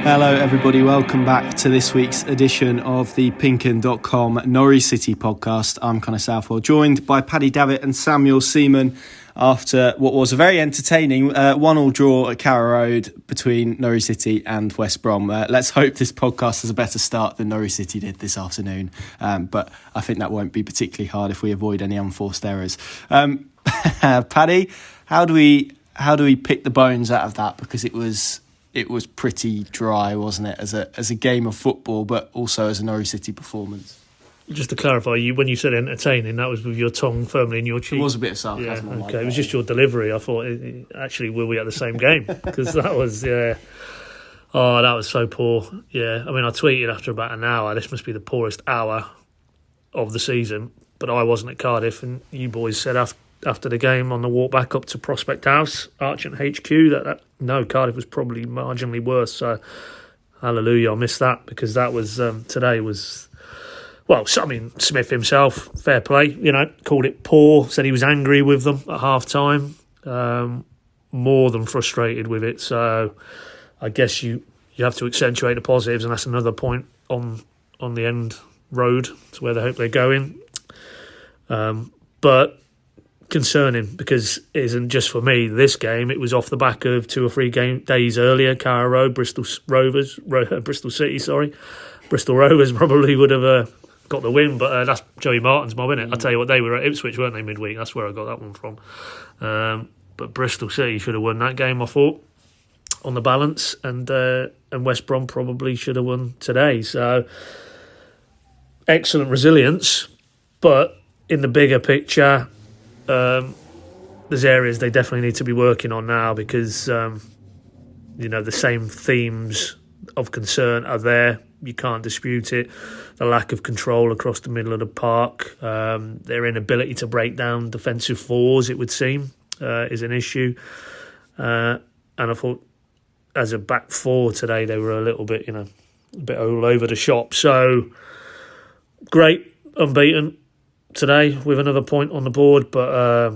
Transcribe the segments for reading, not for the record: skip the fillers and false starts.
Hello everybody, welcome back to this week's edition of the PinkUn.com Norwich City podcast. I'm Connor Southwell, joined by Paddy, Davitt and Seaman after what was a very entertaining 1-1 draw at Carrow Road between Norwich City and West Brom. Let's hope this podcast has a better start than Norwich City did this afternoon, but I think that won't be particularly hard if we avoid any unforced errors. Paddy, how do we pick the bones out of that? Because it was pretty dry, wasn't it, as a game of football, but also as a Norwich City performance. Just to clarify, when you said entertaining, that was with your tongue firmly in your cheek. It was a bit of sarcasm. Yeah, okay. It was just your delivery. I thought, actually, were we at the same game? Because that was, that was so poor. Yeah, I mean, I tweeted after about an hour, this must be the poorest hour of the season. But I wasn't at Cardiff, and you boys said after the game on the walk back up to Prospect House, Archant HQ, that Cardiff was probably marginally worse. So, hallelujah, I missed that, because that was today was. Well, I mean, Smith himself, fair play, called it poor, said he was angry with them at half-time, more than frustrated with it. So I guess you have to accentuate the positives, and that's another point on the end road to where they hope they're going. But concerning, because it isn't just for me, this game, it was off the back of 2 or 3 days earlier, Carrow Road, Bristol Rovers probably would have... got the win, but that's Joey Martin's mob, isn't it? I'll tell you what, they were at Ipswich, weren't they, midweek? That's where I got that one from. But Bristol City should have won that game, I thought, on the balance, and West Brom probably should have won today. So, excellent resilience, but in the bigger picture, there's areas they definitely need to be working on now, because, the same themes of concern are there. You can't dispute it. The lack of control across the middle of the park, their inability to break down defensive fours, it would seem, is an issue. And I thought, as a back four today, they were a little bit, a bit all over the shop. So, great, unbeaten today with another point on the board, but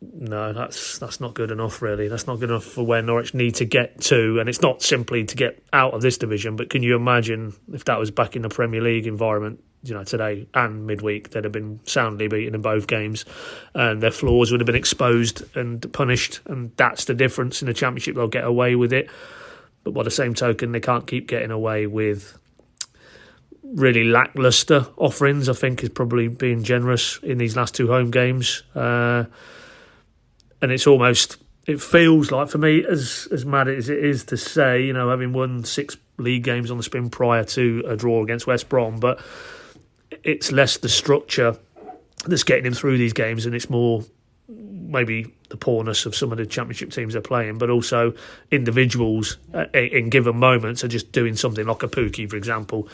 no, that's not good enough, really. That's not good enough for where Norwich need to get to, and it's not simply to get out of this division, but can you imagine if that was back in the Premier League environment, today and midweek, they'd have been soundly beaten in both games, and their flaws would have been exposed and punished, and that's the difference. In the Championship, they'll get away with it, but by the same token, they can't keep getting away with really lacklustre offerings, I think, is probably being generous in these last 2 home games. And it feels like, for me, as mad as it is to say, having won 6 league games on the spin prior to a draw against West Brom, but it's less the structure that's getting him through these games, and it's more maybe the poorness of some of the Championship teams they're playing, but also individuals in given moments are just doing something, like a Pookie, for example,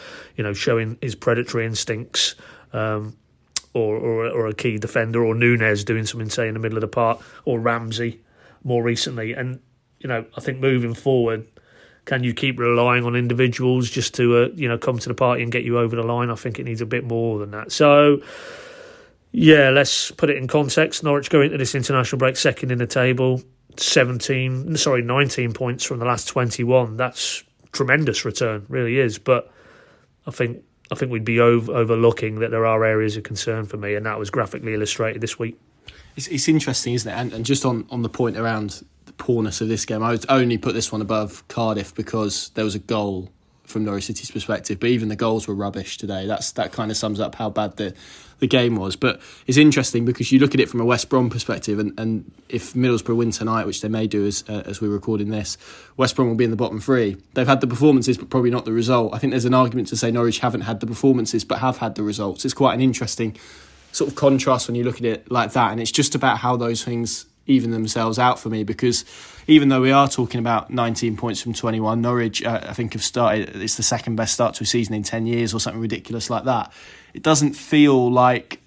showing his predatory instincts, or a key defender, or Núñez doing something, say, in the middle of the park, or Ramsey more recently. And, I think moving forward, can you keep relying on individuals just to, come to the party and get you over the line? I think it needs a bit more than that. So, yeah, let's put it in context. Norwich go into this international break second in the table, 19 points from the last 21. That's tremendous return, really is. But I think we'd be overlooking that there are areas of concern for me, and that was graphically illustrated this week. It's interesting, isn't it? And just on the point around the poorness of this game, I would only put this one above Cardiff because there was a goal from Norwich City's perspective, but even the goals were rubbish today. That kind of sums up how bad the game was. But it's interesting because you look at it from a West Brom perspective, and if Middlesbrough win tonight, which they may do as we're recording this, West Brom will be in the bottom 3. They've had the performances, but probably not the result. I think there's an argument to say Norwich haven't had the performances, but have had the results. It's quite an interesting sort of contrast when you look at it like that, and it's just about how those things even themselves out for me, because even though we are talking about 19 points from 21, Norwich, I think, have started, it's the second best start to a season in 10 years or something ridiculous like that. It doesn't feel like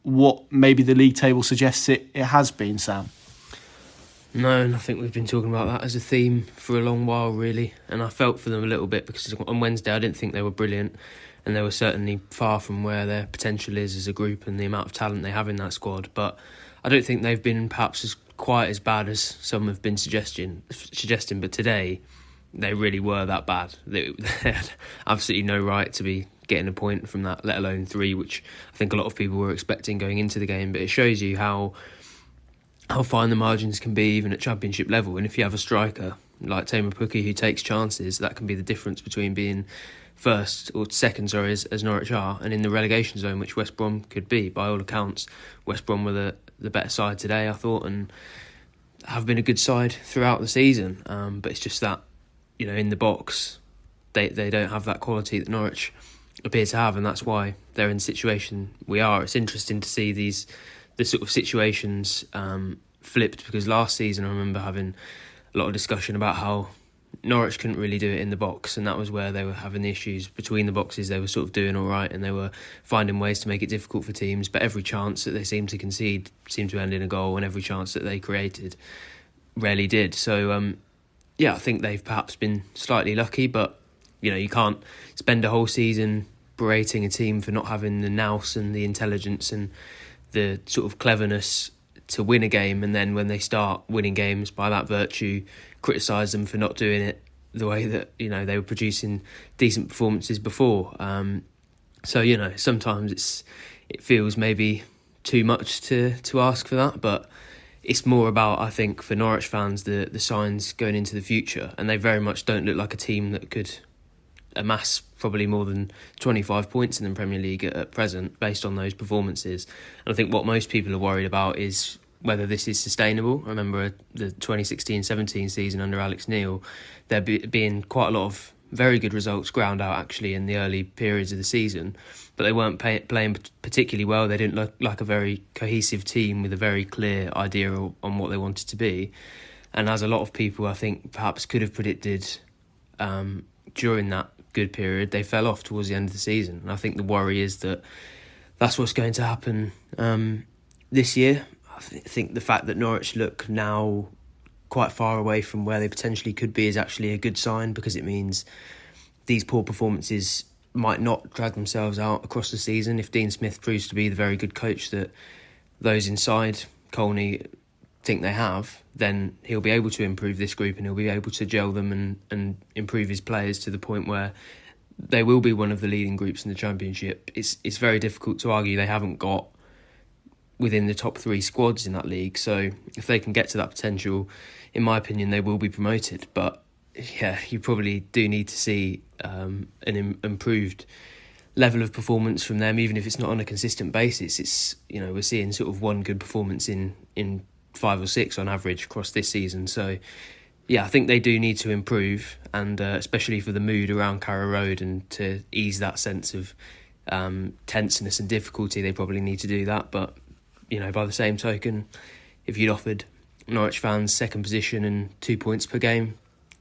what maybe the league table suggests it has been, Sam. No, and I think we've been talking about that as a theme for a long while, really. And I felt for them a little bit because on Wednesday I didn't think they were brilliant, and they were certainly far from where their potential is as a group and the amount of talent they have in that squad. But I don't think they've been perhaps quite as bad as some have been suggesting. But today, they really were that bad. They had absolutely no right to be getting a point from that, let alone 3, which I think a lot of people were expecting going into the game. But it shows you how fine the margins can be even at Championship level. And if you have a striker like Tamer Pukki who takes chances, that can be the difference between being first or second, as Norwich are, and in the relegation zone, which West Brom could be. By all accounts, West Brom were the better side today, I thought, and have been a good side throughout the season. But it's just that, in the box, they don't have that quality that Norwich appear to have, and that's why they're in the situation we are. It's interesting to see the sort of situations flipped, because last season I remember having a lot of discussion about how Norwich couldn't really do it in the box, and that was where they were having the issues. Between the boxes they were sort of doing all right, and they were finding ways to make it difficult for teams, but every chance that they seemed to concede seemed to end in a goal, and every chance that they created rarely did. So I think they've perhaps been slightly lucky, but you can't spend a whole season berating a team for not having the nous and the intelligence and the sort of cleverness to win a game, and then when they start winning games by that virtue, criticise them for not doing it the way that they were producing decent performances before. Sometimes it feels maybe too much to ask for that, but it's more about, I think, for Norwich fans, the signs going into the future, and they very much don't look like a team that could amass probably more than 25 points in the Premier League at present based on those performances. And I think what most people are worried about is whether this is sustainable. I remember the 2016-17 season under Alex Neil, there being quite a lot of very good results ground out actually in the early periods of the season, but they weren't playing particularly well. They didn't look like a very cohesive team with a very clear idea on what they wanted to be. And as a lot of people, I think, perhaps could have predicted during that good period, they fell off towards the end of the season. And I think the worry is that that's what's going to happen this year. I think the fact that Norwich look now quite far away from where they potentially could be is actually a good sign, because it means these poor performances might not drag themselves out across the season. If Dean Smith proves to be the very good coach that those inside Colney think they have, then he'll be able to improve this group, and he'll be able to gel them and improve his players to the point where they will be one of the leading groups in the Championship. It's very difficult to argue they haven't got within the top 3 squads in that league. So if they can get to that potential, in my opinion, they will be promoted. But yeah, you probably do need to see an improved level of performance from them, even if it's not on a consistent basis. It's we're seeing sort of one good performance in 5 or 6 on average across this season. So yeah, I think they do need to improve, and especially for the mood around Carrow Road, and to ease that sense of tenseness and difficulty, they probably need to do that. But by the same token, if you'd offered Norwich fans second position and 2 points per game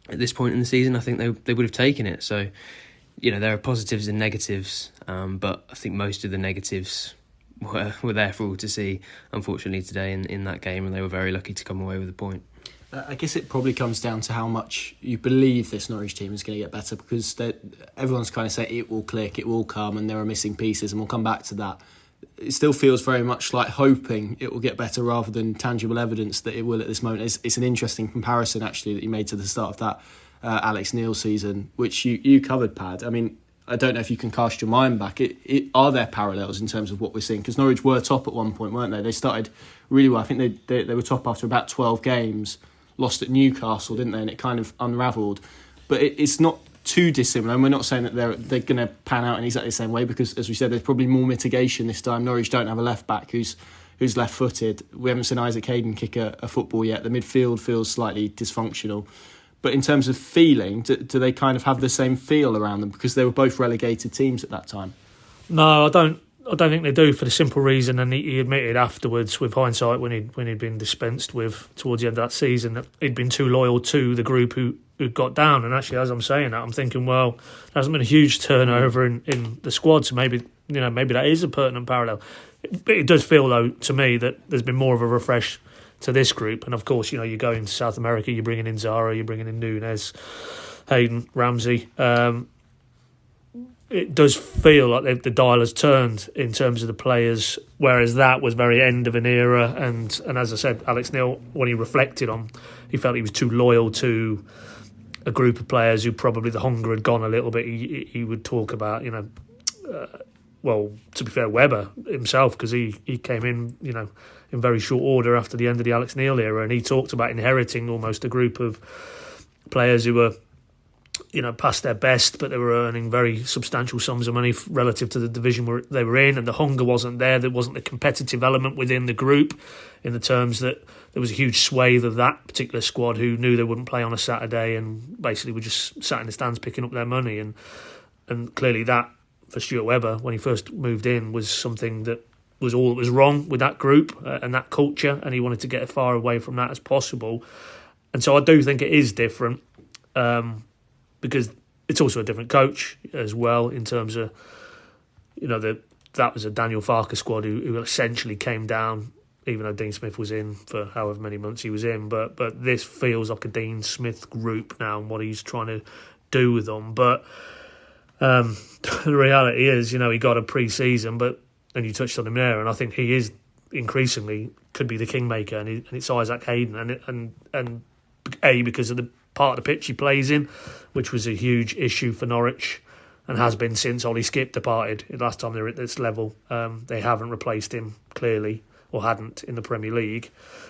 at this point in the season, I think they would have taken it. So there are positives and negatives, but I think most of the negatives were there for all to see, unfortunately, today in that game, and they were very lucky to come away with a point. I guess it probably comes down to how much you believe this Norwich team is going to get better, because everyone's kind of saying it will click, it will come, and there are missing pieces, and we'll come back to that. It still feels very much like hoping it will get better rather than tangible evidence that it will at this moment. It's an interesting comparison, actually, that you made to the start of that Alex Neil season, which you covered, Pad. I mean, I don't know if you can cast your mind back. Are there parallels in terms of what we're seeing? Because Norwich were top at one point, weren't they? They started really well. I think they were top after about 12 games, lost at Newcastle, didn't they? And it kind of unravelled. But it's not too dissimilar, and we're not saying that they're going to pan out in exactly the same way, because, as we said, there's probably more mitigation this time. Norwich don't have a left-back who's left-footed. We haven't seen Isaac Hayden kick a football yet. The midfield feels slightly dysfunctional. But in terms of feeling, do they kind of have the same feel around them, because they were both relegated teams at that time? No, I don't think they do, for the simple reason, and he admitted afterwards, with hindsight, when he'd been dispensed with towards the end of that season, that he'd been too loyal to the group who got down. And actually, as I'm saying that, I'm thinking, well, there hasn't been a huge turnover in the squad, so maybe that is a pertinent parallel. But it does feel, though, to me, that there's been more of a refresh to this group. And of course, you go into South America, you're bringing in Zara, you're bringing in Nunes, Hayden, Ramsey. It does feel like the dial has turned in terms of the players, whereas that was very end of an era. And as I said, Alex Neil, when he reflected on, he felt he was too loyal to a group of players who probably the hunger had gone a little bit. He would talk about, well, to be fair, Webber himself, because he came in, in very short order after the end of the Alex Neil era, and he talked about inheriting almost a group of players who were, past their best, but they were earning very substantial sums of money relative to the division they were in, and the hunger wasn't there. There wasn't the competitive element within the group, in the terms that there was a huge swathe of that particular squad who knew they wouldn't play on a Saturday and basically were just sat in the stands picking up their money. And clearly that, for Stuart Webber, when he first moved in, was something that was all that was wrong with that group and that culture, and he wanted to get as far away from that as possible. And so I do think it is different, because it's also a different coach as well, in terms of, that was a Daniel Farker squad who essentially came down, even though Dean Smith was in for however many months he was in. But this feels like a Dean Smith group now, and what he's trying to do with them. But the reality is, he got a pre-season, and you touched on him there, and I think he is increasingly could be the kingmaker, and it's Isaac Hayden, and because of the part of the pitch he plays in, which was a huge issue for Norwich and has been since Ollie Skip departed. The last time they were at this level, they haven't replaced him, clearly, or hadn't in the Premier League.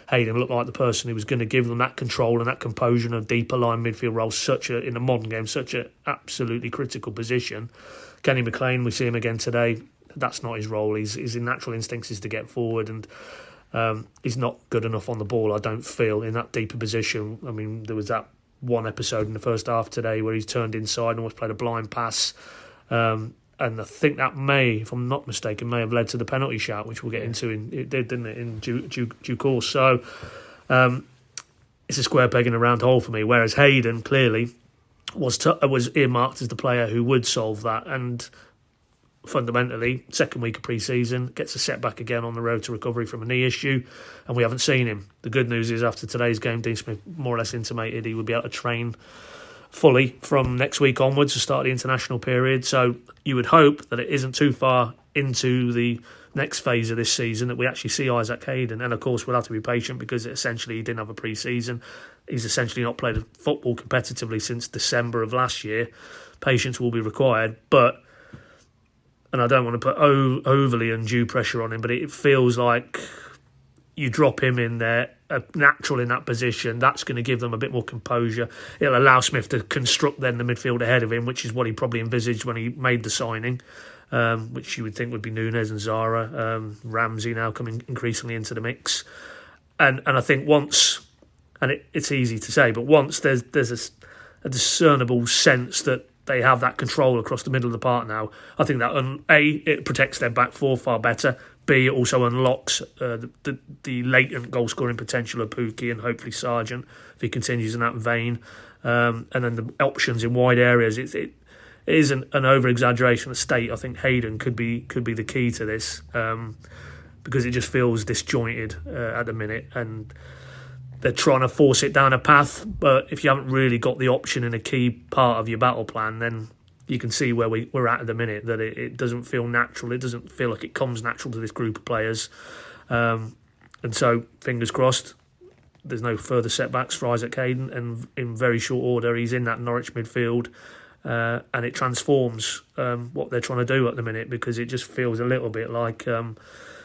Hayden looked like the person who was going to give them that control and that composure and a deeper line midfield role, in the modern game, such an absolutely critical position. Kenny McLean, we see him again today. That's not his role. His natural instincts is to get forward, and he's not good enough on the ball, I don't feel, in that deeper position. I mean, there was that one episode in the first half today where he's turned inside and almost played a blind pass. And I think that may, if I'm not mistaken, may have led to the penalty shout, which we'll get into. It did, didn't it, in due course. So it's a square peg in a round hole for me, whereas Hayden clearly was earmarked as the player who would solve that. And fundamentally, second week of pre-season, gets a setback again on the road to recovery from a knee issue, and we haven't seen him. The good news is, after today's game, Dean Smith more or less intimated he would be able to train fully from next week onwards to start the international period. So you would hope that it isn't too far into the next phase of this season that we actually see Isaac Hayden. And of course we'll have to be patient, because essentially he didn't have a pre-season. He's essentially not played football competitively since December of last year. Patience will be required, and I don't want to put overly undue pressure on him, but it feels like you drop him in there, natural in that position, that's going to give them a bit more composure. It'll allow Smith to construct then the midfield ahead of him, which is what he probably envisaged when he made the signing, which you would think would be Nunes and Zara, Ramsey now coming increasingly into the mix. And I think once, and it's easy to say, but once there's a discernible sense that they have that control across the middle of the park now, I think that it protects their back four far better. B, it also unlocks the latent goal scoring potential of Pookie and hopefully Sargent if he continues in that vein. And then the options in wide areas. It isn't an over exaggeration of state. I think Hayden could be the key to this, because it just feels disjointed at the minute, and they're trying to force it down a path, but if you haven't really got the option in a key part of your battle plan, then you can see where we're at the minute, that it doesn't feel natural. It doesn't feel like it comes natural to this group of players. And so, fingers crossed, there's no further setbacks for Isaac Hayden, and in very short order, he's in that Norwich midfield, and it transforms what they're trying to do at the minute, because it just feels a little bit like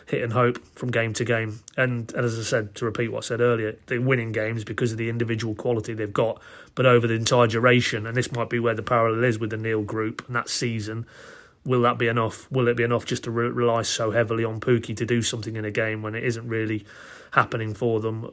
hit and hope from game to game. And as I said, to repeat what I said earlier, they're winning games because of the individual quality they've got, but over the entire duration, and this might be where the parallel is with the Neil group and that season, will that be enough? Will it be enough just to rely so heavily on Pookie to do something in a game when it isn't really happening for them?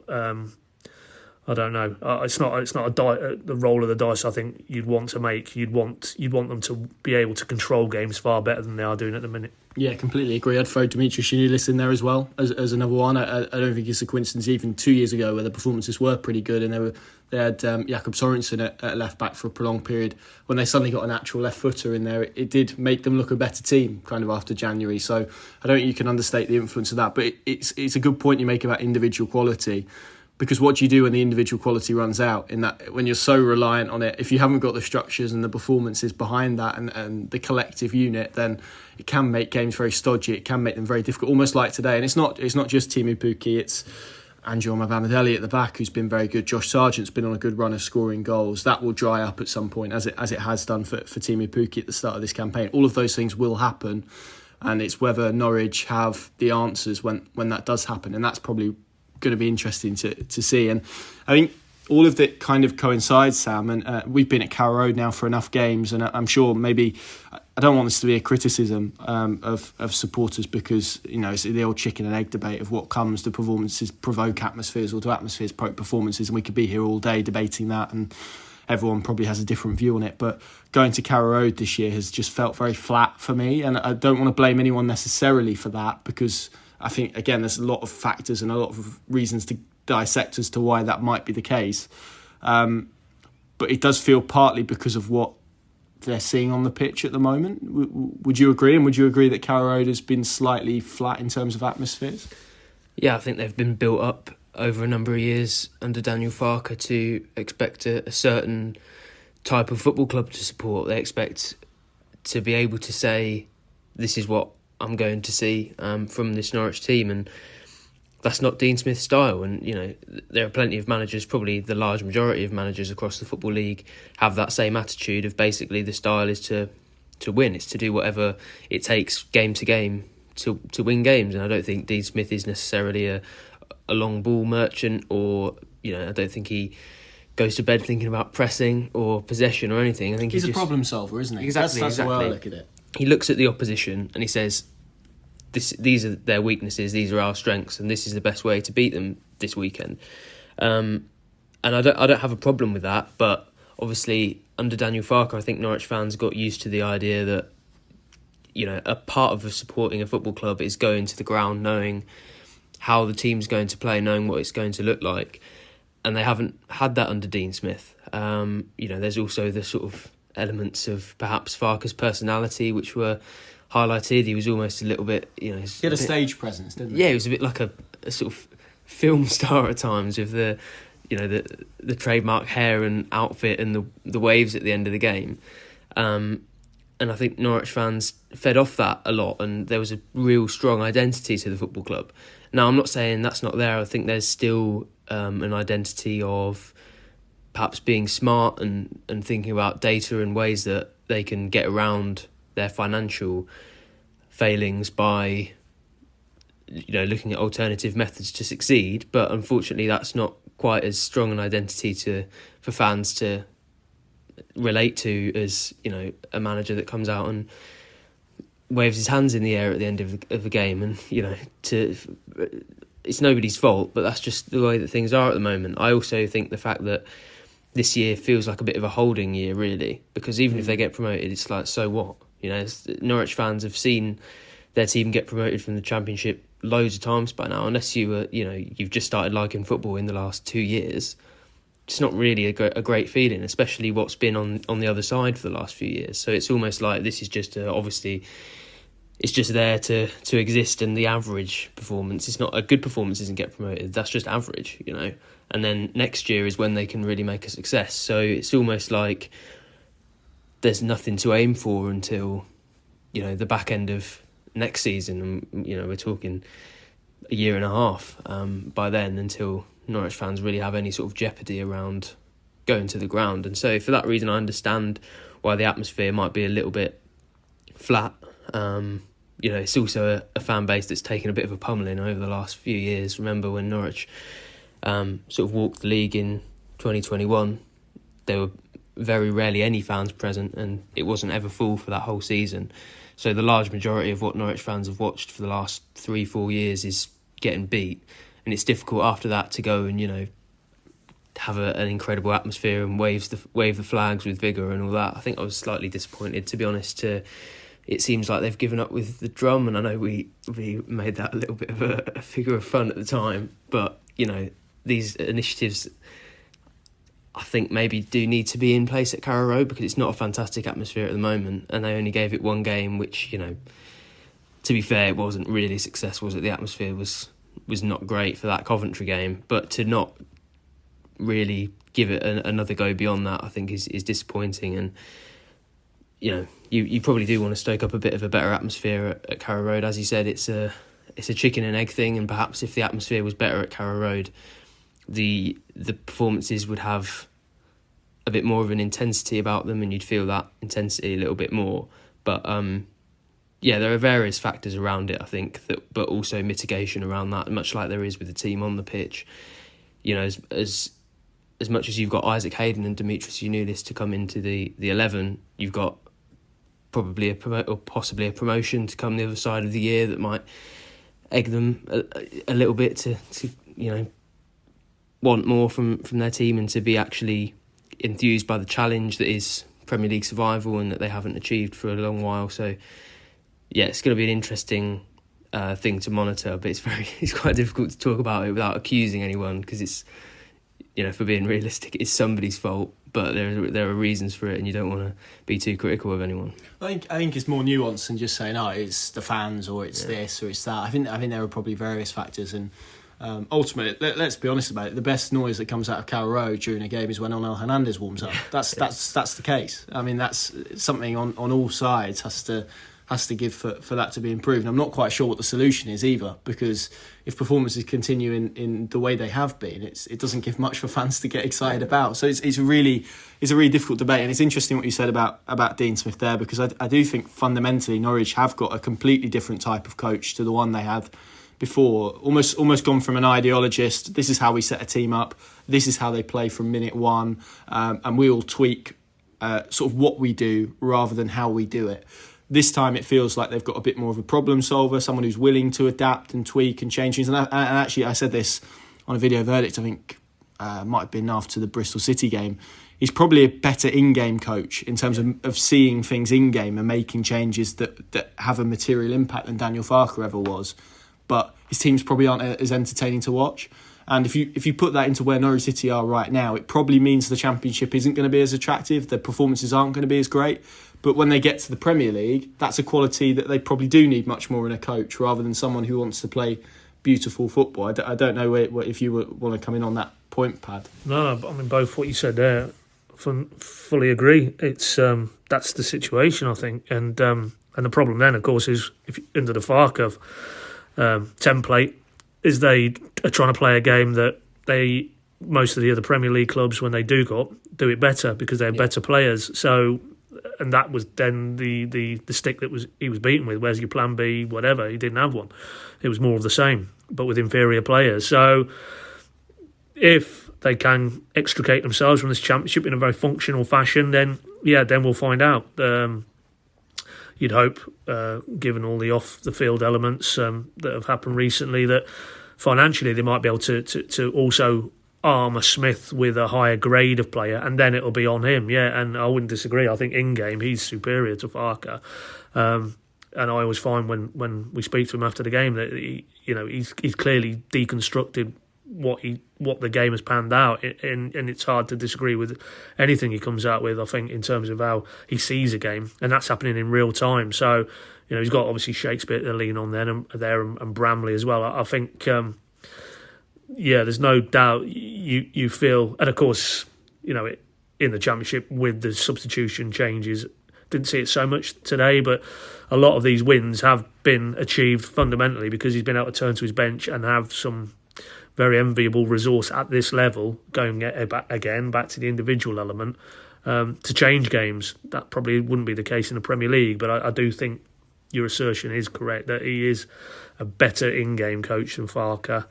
I don't know. It's not the roll of the dice I think you'd want to make. You'd want them to be able to control games far better than they are doing at the minute. Yeah, completely agree. I'd throw Dimitri Shinilis in there as well as another one. I don't think it's a coincidence. Even 2 years ago, where the performances were pretty good, and they had Jakob Sorensen at left back for a prolonged period. When they suddenly got a natural left footer in there, it did make them look a better team kind of after January. So I don't think you can understate the influence of that. But it's a good point you make about individual quality. Because what do you do when the individual quality runs out? In that, when you're so reliant on it, if you haven't got the structures and the performances behind that and the collective unit, then it can make games very stodgy. It can make them very difficult, almost like today. And it's not just Timu Pukki. Andrew Mohamed-Ali at the back, who's been very good. Josh Sargent's been on a good run of scoring goals. That will dry up at some point, as it has done for Timu Pukki at the start of this campaign. All of those things will happen, and it's whether Norwich have the answers when that does happen, and that's probably going to be interesting to see. And I think all of that kind of coincides, Sam, and we've been at Carrow Road now for enough games, and I'm sure maybe, I don't want this to be a criticism of supporters, because it's the old chicken and egg debate of what comes. Do performances provoke atmospheres, or do atmospheres provoke performances? And we could be here all day debating that, and everyone probably has a different view on it. But going to Carrow Road this year has just felt very flat for me, and I don't want to blame anyone necessarily for that, because I think, again, there's a lot of factors and a lot of reasons to dissect as to why that might be the case. But it does feel partly because of what they're seeing on the pitch at the moment. Would you agree? And would you agree that Carrow Road has been slightly flat in terms of atmospheres? Yeah, I think they've been built up over a number of years under Daniel Farker to expect a certain type of football club to support. They expect to be able to say, this is what I'm going to see from this Norwich team, and that's not Dean Smith's style. And there are plenty of managers, probably the large majority of managers across the Football League, have that same attitude of basically the style is to win. It's to do whatever it takes game to game to win games. And I don't think Dean Smith is necessarily a long ball merchant, or I don't think he goes to bed thinking about pressing or possession or anything. I think he's a problem solver, isn't he? Exactly. That's the way I look at it. He looks at the opposition and he says, these are their weaknesses, these are our strengths, and this is the best way to beat them this weekend. And I don't have a problem with that, but obviously under Daniel Farker, I think Norwich fans got used to the idea that a part of supporting a football club is going to the ground, knowing how the team's going to play, knowing what it's going to look like, and they haven't had that under Dean Smith. There's also the sort of elements of perhaps Farker's personality which were highlighted. He was almost a little bit, he had a stage presence, didn't he? Yeah, he was a bit like a sort of film star at times, with the trademark hair and outfit and the waves at the end of the game. And I think Norwich fans fed off that a lot, and there was a real strong identity to the football club. Now, I'm not saying that's not there. I think there's still an identity of perhaps being smart and thinking about data and ways that they can get around their financial failings by looking at alternative methods to succeed. But unfortunately, that's not quite as strong an identity for fans to relate to as a manager that comes out and waves his hands in the air at the end of a game. And it's nobody's fault, but that's just the way that things are at the moment. I also think the fact that this year feels like a bit of a holding year, really, because even if they get promoted, it's like, so what? Norwich fans have seen their team get promoted from the Championship loads of times by now. Unless you've just started liking football in the last 2 years, it's not really a great feeling, especially what's been on the other side for the last few years. So it's almost like this is just obviously it's just there to exist, and the average performance, it's not a good performance doesn't get promoted, that's just average, and then next year is when they can really make a success. So it's almost like there's nothing to aim for until the back end of next season, and we're talking a year and a half by then until Norwich fans really have any sort of jeopardy around going to the ground. And so for that reason, I understand why the atmosphere might be a little bit flat. It's also a fan base that's taken a bit of a pummeling over the last few years. Remember when Norwich sort of walked the league in 2021, there were very rarely any fans present, and it wasn't ever full for that whole season. So the large majority of what Norwich fans have watched for the last 3-4 years is getting beat, and it's difficult after that to go and have an incredible atmosphere and wave the flags with vigour and all that. I think I was slightly disappointed, to be honest. It seems like they've given up with the drum, and I know we made that a little bit of a figure of fun at the time, but these initiatives, I think, maybe do need to be in place at Carrow Road, because it's not a fantastic atmosphere at the moment, and they only gave it one game, which, to be fair, it wasn't really successful. The atmosphere was not great for that Coventry game, but to not really give it another go beyond that, I think is disappointing. And you probably do want to stoke up a bit of a better atmosphere at Carrow Road. As you said, it's it's a chicken and egg thing, and perhaps if the atmosphere was better at Carrow Road, the performances would have a bit more of an intensity about them, and you'd feel that intensity a little bit more. But there are various factors around it, I think, but also mitigation around that, much like there is with the team on the pitch. As much as you've got Isaac Hayden and Dimitris Yannoulis to come into the 11, you've got probably possibly a promotion to come the other side of the year that might egg them a little bit to want more from their team and to be actually enthused by the challenge that is Premier League survival and that they haven't achieved for a long while. So it's going to be an interesting thing to monitor, but it's quite difficult to talk about it without accusing anyone, because it's, for being realistic, it's somebody's fault, but there are reasons for it, and you don't want to be too critical of anyone. I think it's more nuanced than just saying, it's the fans or it's this or it's that. I think there are probably various factors, and ultimately, let's be honest about it. The best noise that comes out of Carrow Road during a game is when Onel Hernandez warms up. That's the case. I mean, that's something on all sides has to give for that to be improved. And I'm not quite sure what the solution is either, because if performances continue in the way they have been, it doesn't give much for fans to get excited about. So it's a really difficult debate, and it's interesting what you said about Dean Smith there, because I do think fundamentally Norwich have got a completely different type of coach to the one they had before. Almost gone from an ideologist. This is how we set a team up. This is how they play from minute one, and we all tweak sort of what we do rather than how we do it. This time it feels like they've got a bit more of a problem solver, someone who's willing to adapt and tweak and change things. And actually, I said this on a video verdict, I think might have been after the Bristol City game. He's probably a better in-game coach in terms of seeing things in-game and making changes that have a material impact than Daniel Farke ever was. But his teams probably aren't as entertaining to watch. And if you put that into where Norwich City are right now, it probably means the Championship isn't going to be as attractive, the performances aren't going to be as great. But when they get to the Premier League, that's a quality that they probably do need much more in a coach, rather than someone who wants to play beautiful football. I don't know if you want to come in on that point, Pad. No, I mean, both what you said there, fully agree. It's that's the situation, I think. And the problem then, of course, is if under the Farke template, is they are trying to play a game that most of the other Premier League clubs, when they do do it better because they're better players. So, and that was then the stick that he was beaten with. Where's your plan B? Whatever. He didn't have one. It was more of the same, but with inferior players. So if they can extricate themselves from this Championship in a very functional fashion, then we'll find out. You'd hope, given all the off-the-field elements that have happened recently, that financially they might be able to also arm a Smith with a higher grade of player, and then it'll be on him. Yeah, and I wouldn't disagree. I think in-game he's superior to Farke. And I always find when we speak to him after the game that he's clearly deconstructed what the game has panned out, and it's hard to disagree with anything he comes out with, I think, in terms of how he sees a game, and that's happening in real time. So, he's got obviously Shakespeare to lean on there and Bramley as well. I think, there's no doubt you feel, and of course, in the Championship with the substitution changes, didn't see it so much today, but a lot of these wins have been achieved fundamentally because he's been able to turn to his bench and have some very enviable resource at this level, going back to the individual element, to change games. That probably wouldn't be the case in the Premier League, but I do think your assertion is correct, that he is a better in-game coach than Farke.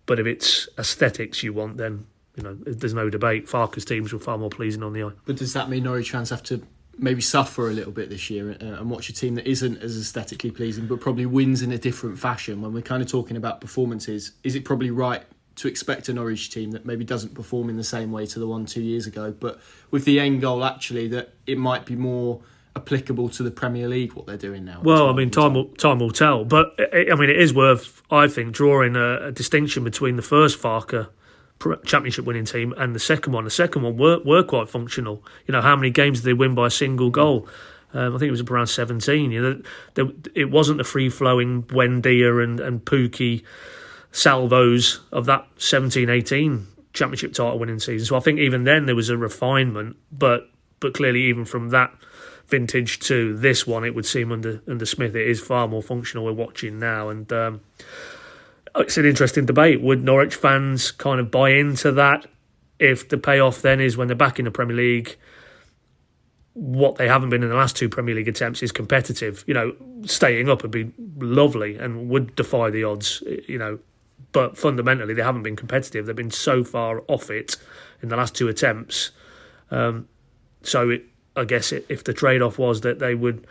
But if it's aesthetics you want, then there's no debate. Farke's teams were far more pleasing on the eye. But does that mean Norwich fans have to maybe suffer a little bit this year and watch a team that isn't as aesthetically pleasing but probably wins in a different fashion? When we're kind of talking about performances, is it probably right to expect a Norwich team that maybe doesn't perform in the same way to the one 2 years ago, but with the end goal actually that it might be more applicable to the Premier League, what they're doing now? Well, I mean, time will tell. But, it is worth, I think, drawing a distinction between the first Farke Championship winning team and the second one. The second one were quite functional. How many games did they win by a single goal? I think it was around 17. It wasn't the free-flowing Buendia and Pookie salvos of that 17-18 Championship title winning season. So I think even then there was a refinement, but clearly even from that vintage to this one, it would seem under Smith it is far more functional. We're watching now, and it's an interesting debate. Would Norwich fans kind of buy into that if the payoff then is when they're back in the Premier League? What they haven't been in the last 2 Premier League attempts is competitive. Staying up would be lovely and would defy the odds, but fundamentally they haven't been competitive. They've been so far off it in the last 2 attempts. I guess if the trade-off was that they would,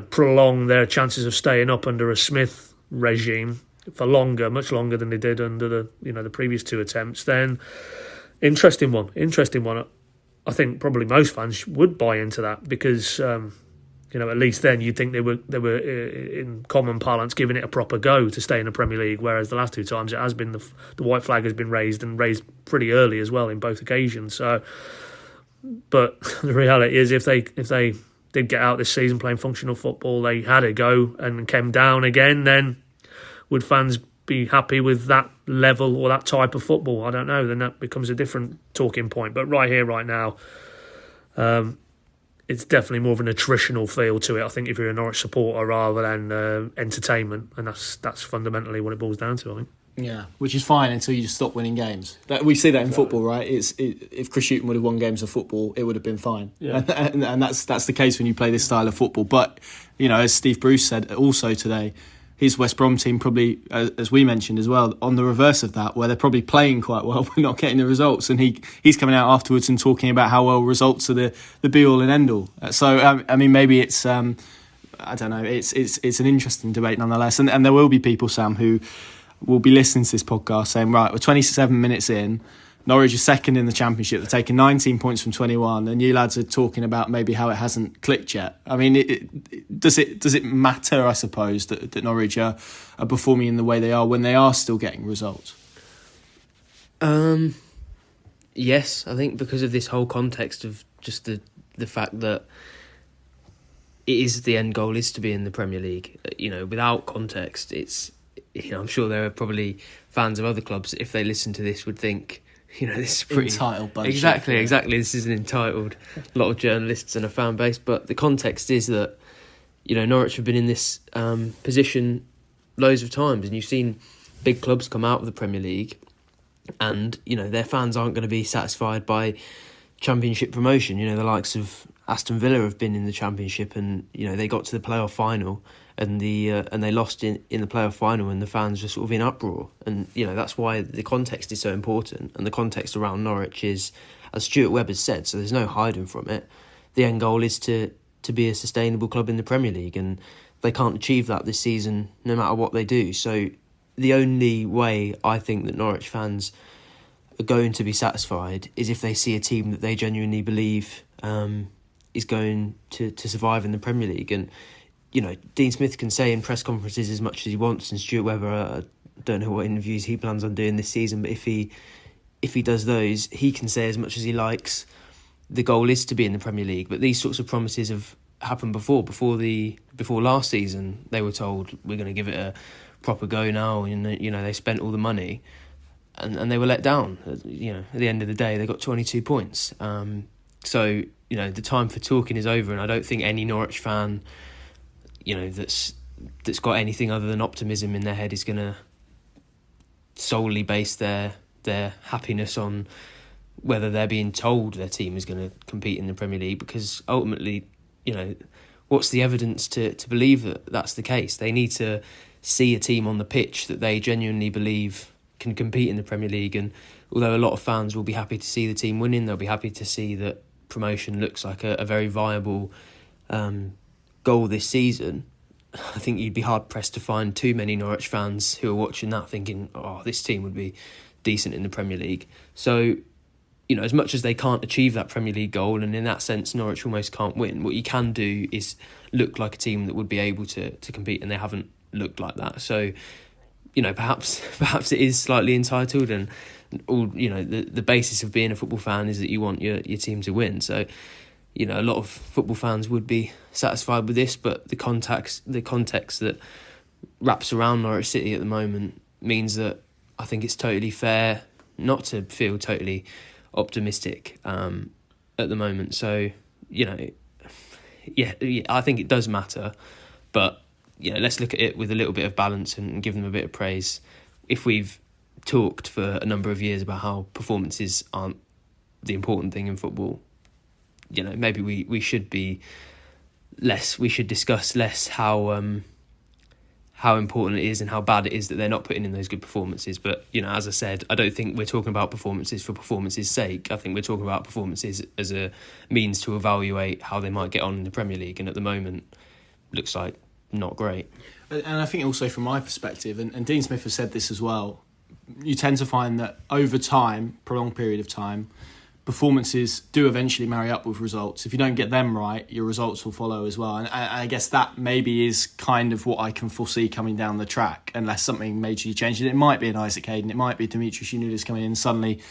prolong their chances of staying up under a Smith regime for longer, much longer than they did under the previous 2 attempts, then interesting one. I think probably most fans would buy into that because, at least then you'd think they were in common parlance giving it a proper go to stay in the Premier League, whereas the last 2 times it has been the white flag has been raised pretty early as well in both occasions. So, but the reality is if they did get out this season playing functional football, they had a go and came down again, then would fans be happy with that level or that type of football? I don't know. Then that becomes a different talking point. But right here, right now, it's definitely more of an attritional feel to it. I think if you're a Norwich supporter rather than entertainment, and that's fundamentally what it boils down to, I think. Yeah, which is fine until you just stop winning games. We see that in football, right? If Chris Hughton would have won games of football, it would have been fine. Yeah. And that's the case when you play this style of football. But, as Steve Bruce said also today, his West Brom team probably, as we mentioned as well, on the reverse of that, where they're probably playing quite well but not getting the results. And he's coming out afterwards and talking about how well results are the be-all and end-all. So, maybe it's, I don't know, it's an interesting debate nonetheless. And there will be people, Sam, who will be listening to this podcast saying, right, we're 27 minutes in, Norwich is second in the Championship. They're taking 19 points from 21, and you lads are talking about maybe how it hasn't clicked yet. I mean, does it matter, I suppose, that Norwich are performing in the way they are when they are still getting results? Yes, I think because of this whole context of just the fact that it is the end goal is to be in the Premier League. Without context, it's I'm sure there are probably fans of other clubs, if they listen to this, would think, this is pretty entitled bunch. Exactly. This is an entitled lot of journalists and a fan base. But the context is that, Norwich have been in this position loads of times, and you've seen big clubs come out of the Premier League, and their fans aren't going to be satisfied by Championship promotion. The likes of Aston Villa have been in the Championship, and they got to the playoff final. And they lost in the playoff final, and the fans were sort of in uproar. And that's why the context is so important. And the context around Norwich is, as Stuart Webb has said, so there's no hiding from it. The end goal is to be a sustainable club in the Premier League, and they can't achieve that this season, no matter what they do. So the only way I think that Norwich fans are going to be satisfied is if they see a team that they genuinely believe is going to survive in the Premier League. And Dean Smith can say in press conferences as much as he wants, and Stuart Webber, I don't know what interviews he plans on doing this season, but if he does those, he can say as much as he likes. The goal is to be in the Premier League, but these sorts of promises have happened before last season. They were told, we're going to give it a proper go now, and they spent all the money, and they were let down. At the end of the day, they got 22 points. So the time for talking is over, and I don't think any Norwich fan that's got anything other than optimism in their head is going to solely base their happiness on whether they're being told their team is going to compete in the Premier League, because ultimately, what's the evidence to believe that that's the case? They need to see a team on the pitch that they genuinely believe can compete in the Premier League. And although a lot of fans will be happy to see the team winning, they'll be happy to see that promotion looks like a very viable goal this season. I think you'd be hard pressed to find too many Norwich fans who are watching that thinking, oh, this team would be decent in the Premier League. So, as much as they can't achieve that Premier League goal, and in that sense Norwich almost can't win, what you can do is look like a team that would be able to compete, and they haven't looked like that. So, perhaps it is slightly entitled, and all the basis of being a football fan is that you want your team to win. So, a lot of football fans would be satisfied with this, but the context that wraps around Norwich City at the moment means that I think it's totally fair not to feel totally optimistic at the moment. So, yeah, I think it does matter, but let's look at it with a little bit of balance and give them a bit of praise. If we've talked for a number of years about how performances aren't the important thing in football, maybe we should be less. We should discuss less how important it is and how bad it is that they're not putting in those good performances. But as I said, I don't think we're talking about performances for performances' sake. I think we're talking about performances as a means to evaluate how they might get on in the Premier League, and at the moment, looks like not great. And I think also from my perspective, and Dean Smith has said this as well, you tend to find that over time, prolonged period of time, performances do eventually marry up with results. If you don't get them right, your results will follow as well. And I guess that maybe is kind of what I can foresee coming down the track, unless something majorly changes. It might be an Isaac Hayden, it might be Dimitris Yannoulis coming in, and suddenly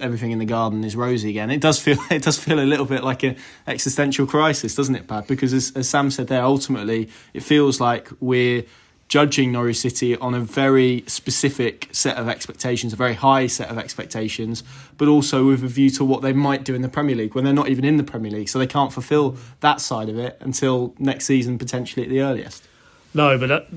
everything in the garden is rosy again. It does feel a little bit like an existential crisis, doesn't it, Pad? Because as Sam said there, ultimately it feels like we're judging Norwich City on a very specific set of expectations, a very high set of expectations, but also with a view to what they might do in the Premier League when they're not even in the Premier League. So they can't fulfil that side of it until next season, potentially at the earliest. No, but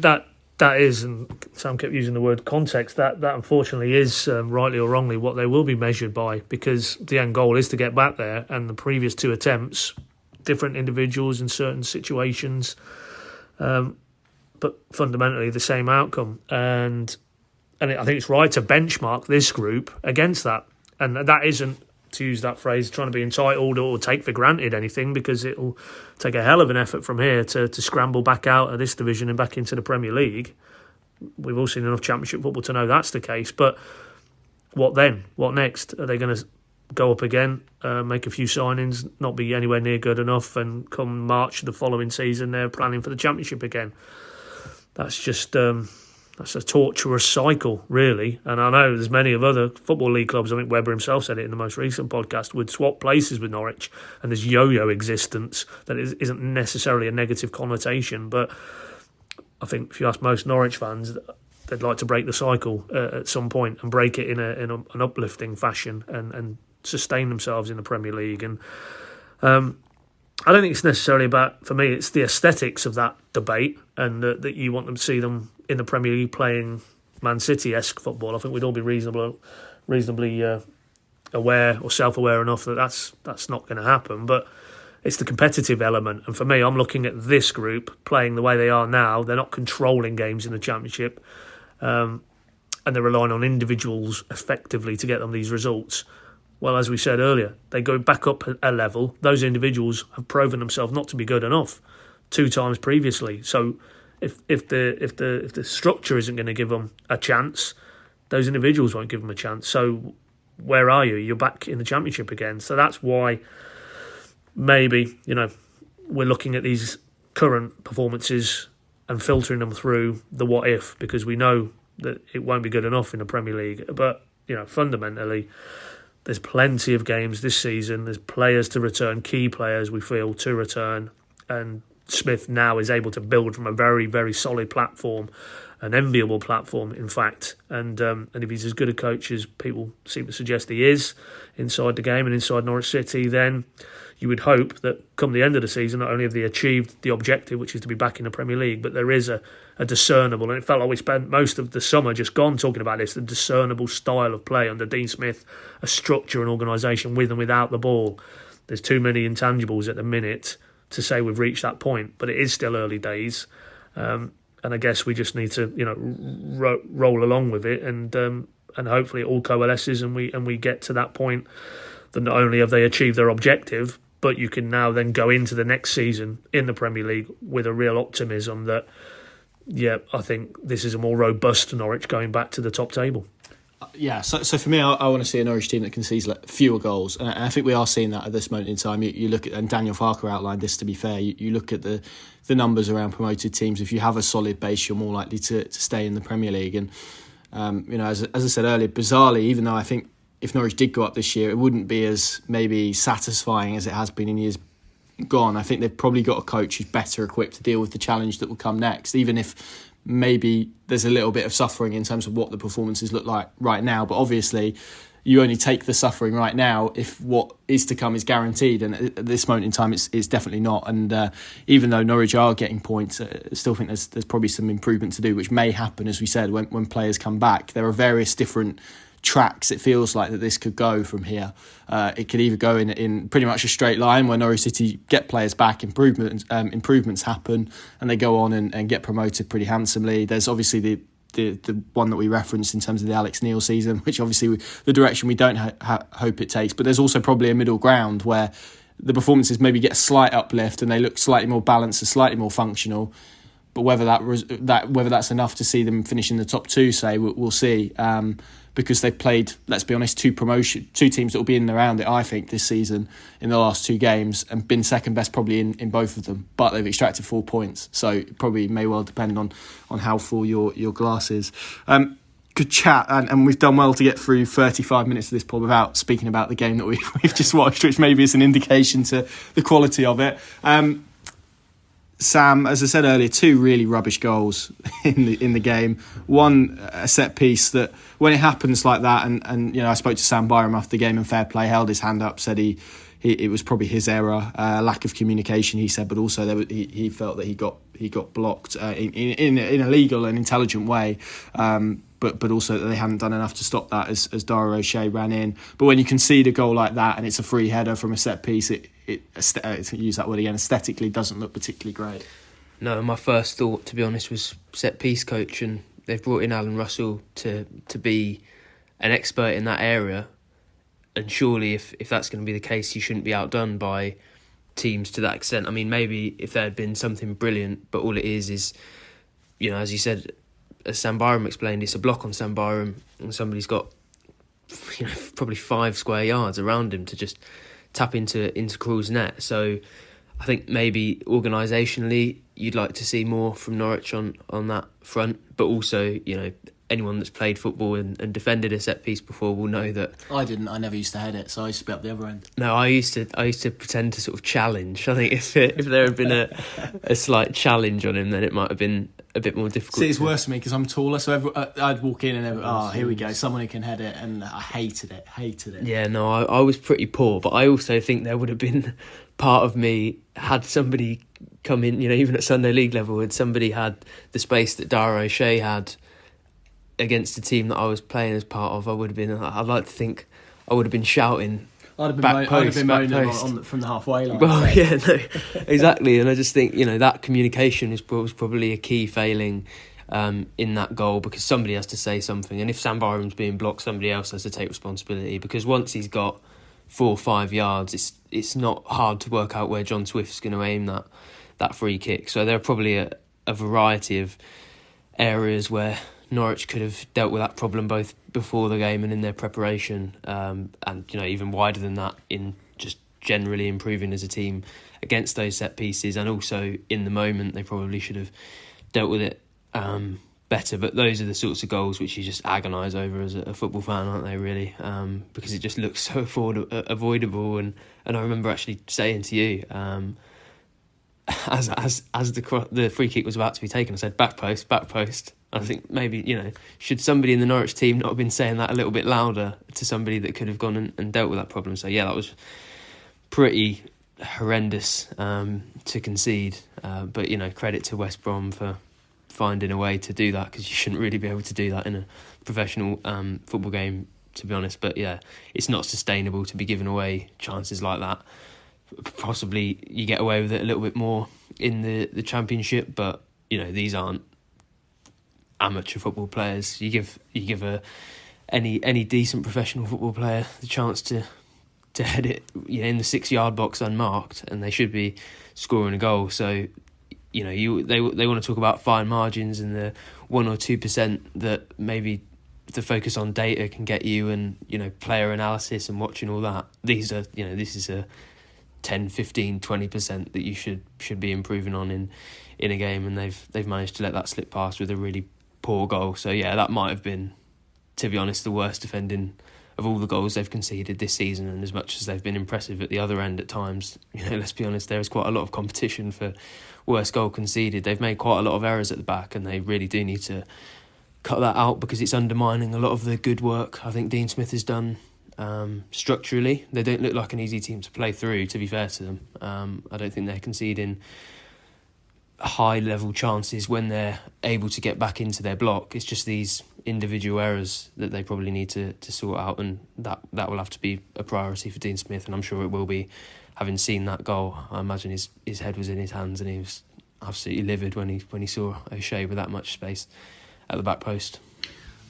that is, and Sam kept using the word context, that unfortunately is, rightly or wrongly, what they will be measured by, because the end goal is to get back there, and the previous two attempts, different individuals in certain situations, but fundamentally the same outcome. And I think it's right to benchmark this group against that. And that isn't, to use that phrase, trying to be entitled or take for granted anything, because it'll take a hell of an effort from here to scramble back out of this division and back into the Premier League. We've all seen enough Championship football to know that's the case. But what then? What next? Are they going to go up again, make a few signings, not be anywhere near good enough, and come March the following season they're planning for the Championship again? That's just that's a torturous cycle, really. And I know there's many of other Football League clubs, I think Webber himself said it in the most recent podcast, would swap places with Norwich, and this yo-yo existence that isn't necessarily a negative connotation. But I think if you ask most Norwich fans, they'd like to break the cycle at some point and break it in an uplifting fashion and sustain themselves in the Premier League. And I don't think it's necessarily about, for me, it's the aesthetics of that debate, and that you want them to see them in the Premier League playing Man City-esque football. I think we'd all be reasonably aware or self-aware enough that that's not going to happen. But it's the competitive element. And for me, I'm looking at this group playing the way they are now. They're not controlling games in the Championship, and they're relying on individuals effectively to get them these results. Well, as we said earlier, they go back up a level. Those individuals have proven themselves not to be good enough 2 times previously. So if the structure isn't going to give them a chance, those individuals won't give them a chance. So where are you? You're back in the Championship again. So that's why maybe we're looking at these current performances and filtering them through the what if, because we know that it won't be good enough in the Premier League. But fundamentally, there's plenty of games this season. There's players to return, key players we feel to return, and Smith now is able to build from a very, very solid platform, an enviable platform, in fact. And if he's as good a coach as people seem to suggest he is inside the game and inside Norwich City, then you would hope that come the end of the season, not only have they achieved the objective, which is to be back in the Premier League, but there is a discernible, and it felt like we spent most of the summer just gone talking about this, the discernible style of play under Dean Smith, a structure and organisation with and without the ball. There's too many intangibles at the minute to say we've reached that point, but it is still early days, and I guess we just need to roll along with it, and hopefully it all coalesces and we get to that point that not only have they achieved their objective, but you can now then go into the next season in the Premier League with a real optimism that, yeah, I think this is a more robust Norwich going back to the top table. Yeah, so for me, I want to see a Norwich team that concedes fewer goals, and I think we are seeing that at this moment in time. You look at, and Daniel Farker outlined this, to be fair, you look at the numbers around promoted teams. If you have a solid base, you're more likely to stay in the Premier League. And as I said earlier, bizarrely, even though I think if Norwich did go up this year, it wouldn't be as maybe satisfying as it has been in years gone. I think they've probably got a coach who's better equipped to deal with the challenge that will come next, even if maybe there's a little bit of suffering in terms of what the performances look like right now. But obviously, you only take the suffering right now if what is to come is guaranteed. And at this moment in time, it's definitely not. And even though Norwich are getting points, I still think there's probably some improvement to do, which may happen, as we said, when players come back. There are various different tracks it feels like that this could go from here. It could either go in pretty much a straight line where Norwich City get players back, improvements happen, and they go on and get promoted pretty handsomely. There's obviously the one that we referenced in terms of the Alex Neil season, which obviously the direction we don't hope it takes. But there's also probably a middle ground where the performances maybe get a slight uplift and they look slightly more balanced and slightly more functional. But whether that's enough to see them finish in the top two, say, we'll see. Because they've played, let's be honest, two teams that will be in and around it, I think, this season in the last two games, and been second best probably in both of them. But they've extracted 4 points, so it probably may well depend on how full your glass is. Good chat, and we've done well to get through 35 minutes of this pod without speaking about the game that we've just watched, which maybe is an indication to the quality of it. Sam, as I said earlier, 2 really rubbish goals in the game. One, a set piece that when it happens like that, and I spoke to Sam Byram after the game, and fair play, held his hand up, said it was probably his error, lack of communication, he said, but also he felt that he got blocked in a legal and intelligent way. But also that they hadn't done enough to stop that as Dara O'Shea ran in. But when you concede a goal like that and it's a free header from a set piece, it to use that word again, aesthetically doesn't look particularly great. No, my first thought, to be honest, was set piece coach, and they've brought in Alan Russell to be an expert in that area. And surely, if that's going to be the case, he shouldn't be outdone by teams to that extent. I mean, maybe if there had been something brilliant, but all it is, as you said, as Sam Byram explained, it's a block on Sam Byram, and somebody's got probably 5 square yards around him to just tap into Krul's net. So I think maybe organisationally you'd like to see more from Norwich on that front, but also anyone that's played football and defended a set piece before will know that. I didn't. I never used to head it, so I used to be up the other end. No, I used to pretend to sort of challenge. I think if there had been a slight challenge on him, then it might have been a bit more difficult. See, it's worse for me because I'm taller, so I'd walk in and here we go, someone who can head it, and I hated it. Yeah, no, I was pretty poor, but I also think there would have been part of me, had somebody come in, even at Sunday League level, had somebody had the space that Dara O'Shea had against the team that I was playing as part of, I'd like to think I would have been shouting. I'd have been moaning from the halfway line. Well, yeah, no, exactly. And I just think, that communication was probably a key failing in that goal, because somebody has to say something. And if Sam Byram's being blocked, somebody else has to take responsibility, because once he's got 4 or 5 yards, it's not hard to work out where John Swift's going to aim that free kick. So there are probably a variety of areas where Norwich could have dealt with that problem both before the game and in their preparation, and even wider than that in just generally improving as a team against those set pieces, and also in the moment they probably should have dealt with it better. But those are the sorts of goals which you just agonise over as a football fan, aren't they, really? Because it just looks so avoidable. And I remember actually saying to you, as the free kick was about to be taken, I said back post. I think maybe, should somebody in the Norwich team not have been saying that a little bit louder to somebody that could have gone and dealt with that problem? So, yeah, that was pretty horrendous to concede. But, credit to West Brom for finding a way to do that, because you shouldn't really be able to do that in a professional football game, to be honest. But, yeah, it's not sustainable to be giving away chances like that. Possibly you get away with it a little bit more in the Championship, but, these aren't amateur football players. You give any decent professional football player the chance to head it in the 6-yard box unmarked, and they should be scoring a goal. So they want to talk about fine margins and the 1 or 2% that maybe the focus on data can get you, and player analysis and watching all that. This is a 10, 15, 20% that you should be improving on in a game, and they've managed to let that slip past with a really poor goal. So yeah, that might have been, to be honest, the worst defending of all the goals they've conceded this season, and as much as they've been impressive at the other end at times, let's be honest, there is quite a lot of competition for worst goal conceded. They've made quite a lot of errors at the back, and they really do need to cut that out because it's undermining a lot of the good work I think Dean Smith has done structurally. They don't look like an easy team to play through, to be fair to them. I don't think they're conceding high level chances when they're able to get back into their block. It's just these individual errors that they probably need to sort out, and that will have to be a priority for Dean Smith, and I'm sure it will be. Having seen that goal, I imagine his head was in his hands and he was absolutely livid when he saw O'Shea with that much space at the back post.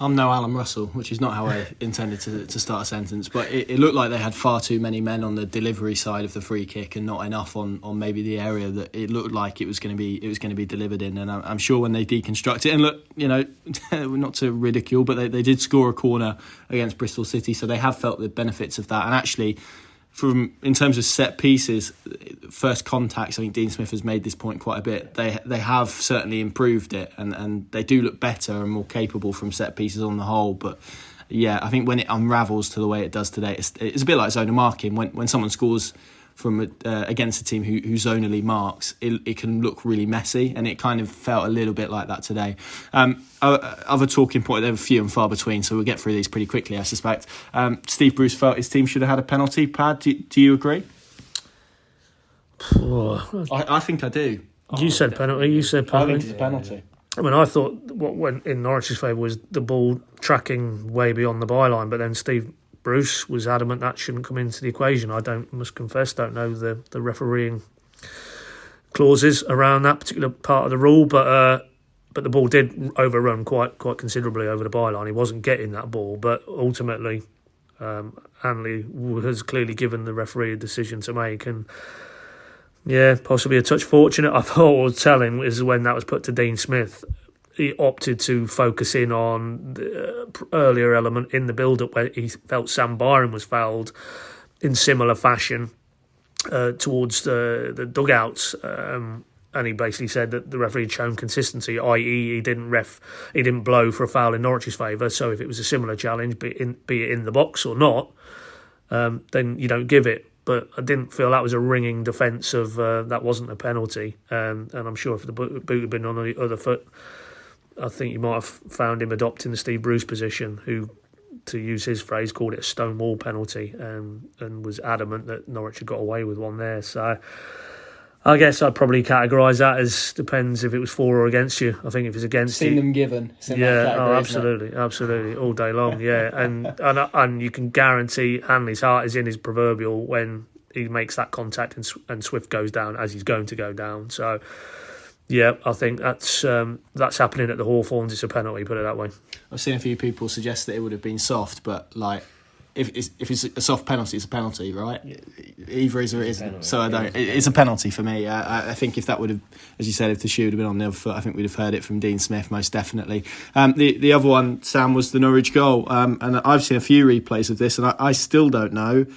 I'm no Alan Russell, which is not how I intended to start a sentence, but it looked like they had far too many men on the delivery side of the free kick and not enough on maybe the area that it looked like it was going to be delivered in. And I'm sure when they deconstruct it, and look, not to ridicule, but they did score a corner against Bristol City, so they have felt the benefits of that. And actually, in terms of set pieces, first contacts, I think Dean Smith has made this point quite a bit. They have certainly improved it, and they do look better and more capable from set pieces on the whole. But yeah, I think when it unravels to the way it does today, it's a bit like zonal marking. When someone scores from against a team who zonally marks, it can look really messy, and it kind of felt a little bit like that today. Other talking point, they were few and far between, so we'll get through these pretty quickly, I suspect. Steve Bruce felt his team should have had a penalty. Pad, do you agree? I think I do. You said penalty. You said penalty. I think it's a penalty. I mean, I thought what went in Norwich's favour was the ball tracking way beyond the byline, but then Steve Bruce was adamant that shouldn't come into the equation. Must confess, don't know the refereeing clauses around that particular part of the rule, but the ball did overrun quite considerably over the byline. He wasn't getting that ball, but ultimately, Hanley has clearly given the referee a decision to make, and yeah, possibly a touch fortunate. I thought what was telling is when that was put to Dean Smith, he opted to focus in on the earlier element in the build-up where he felt Sam Byram was fouled in similar fashion towards the dugouts. And he basically said that the referee had shown consistency, i.e. he didn't blow for a foul in Norwich's favour. So if it was a similar challenge, be it in the box or not, then you don't give it. But I didn't feel that was a ringing defence of that wasn't a penalty. And I'm sure if the boot had been on the other foot, I think you might have found him adopting the Steve Bruce position, who, to use his phrase, called it a stonewall penalty, and was adamant that Norwich had got away with one there. So I guess I'd probably categorise that as depends if it was for or against you. I think if it's against you, seen them given. Absolutely, all day long. Yeah, and you can guarantee Hanley's heart is in his proverbial when he makes that contact and Swift goes down as he's going to go down. So yeah, I think that's happening at the Hawthorns. It's a penalty, put it that way. I've seen a few people suggest that it would have been soft, but like if it's a soft penalty, it's a penalty, right? Yeah. Either is or it isn't. So I don't. It's a penalty for me. I think if that would have, as you said, if the shoe would have been on the other foot, I think we'd have heard it from Dean Smith most definitely. The other one, Sam, was the Norwich goal, and I've seen a few replays of this, and I still don't know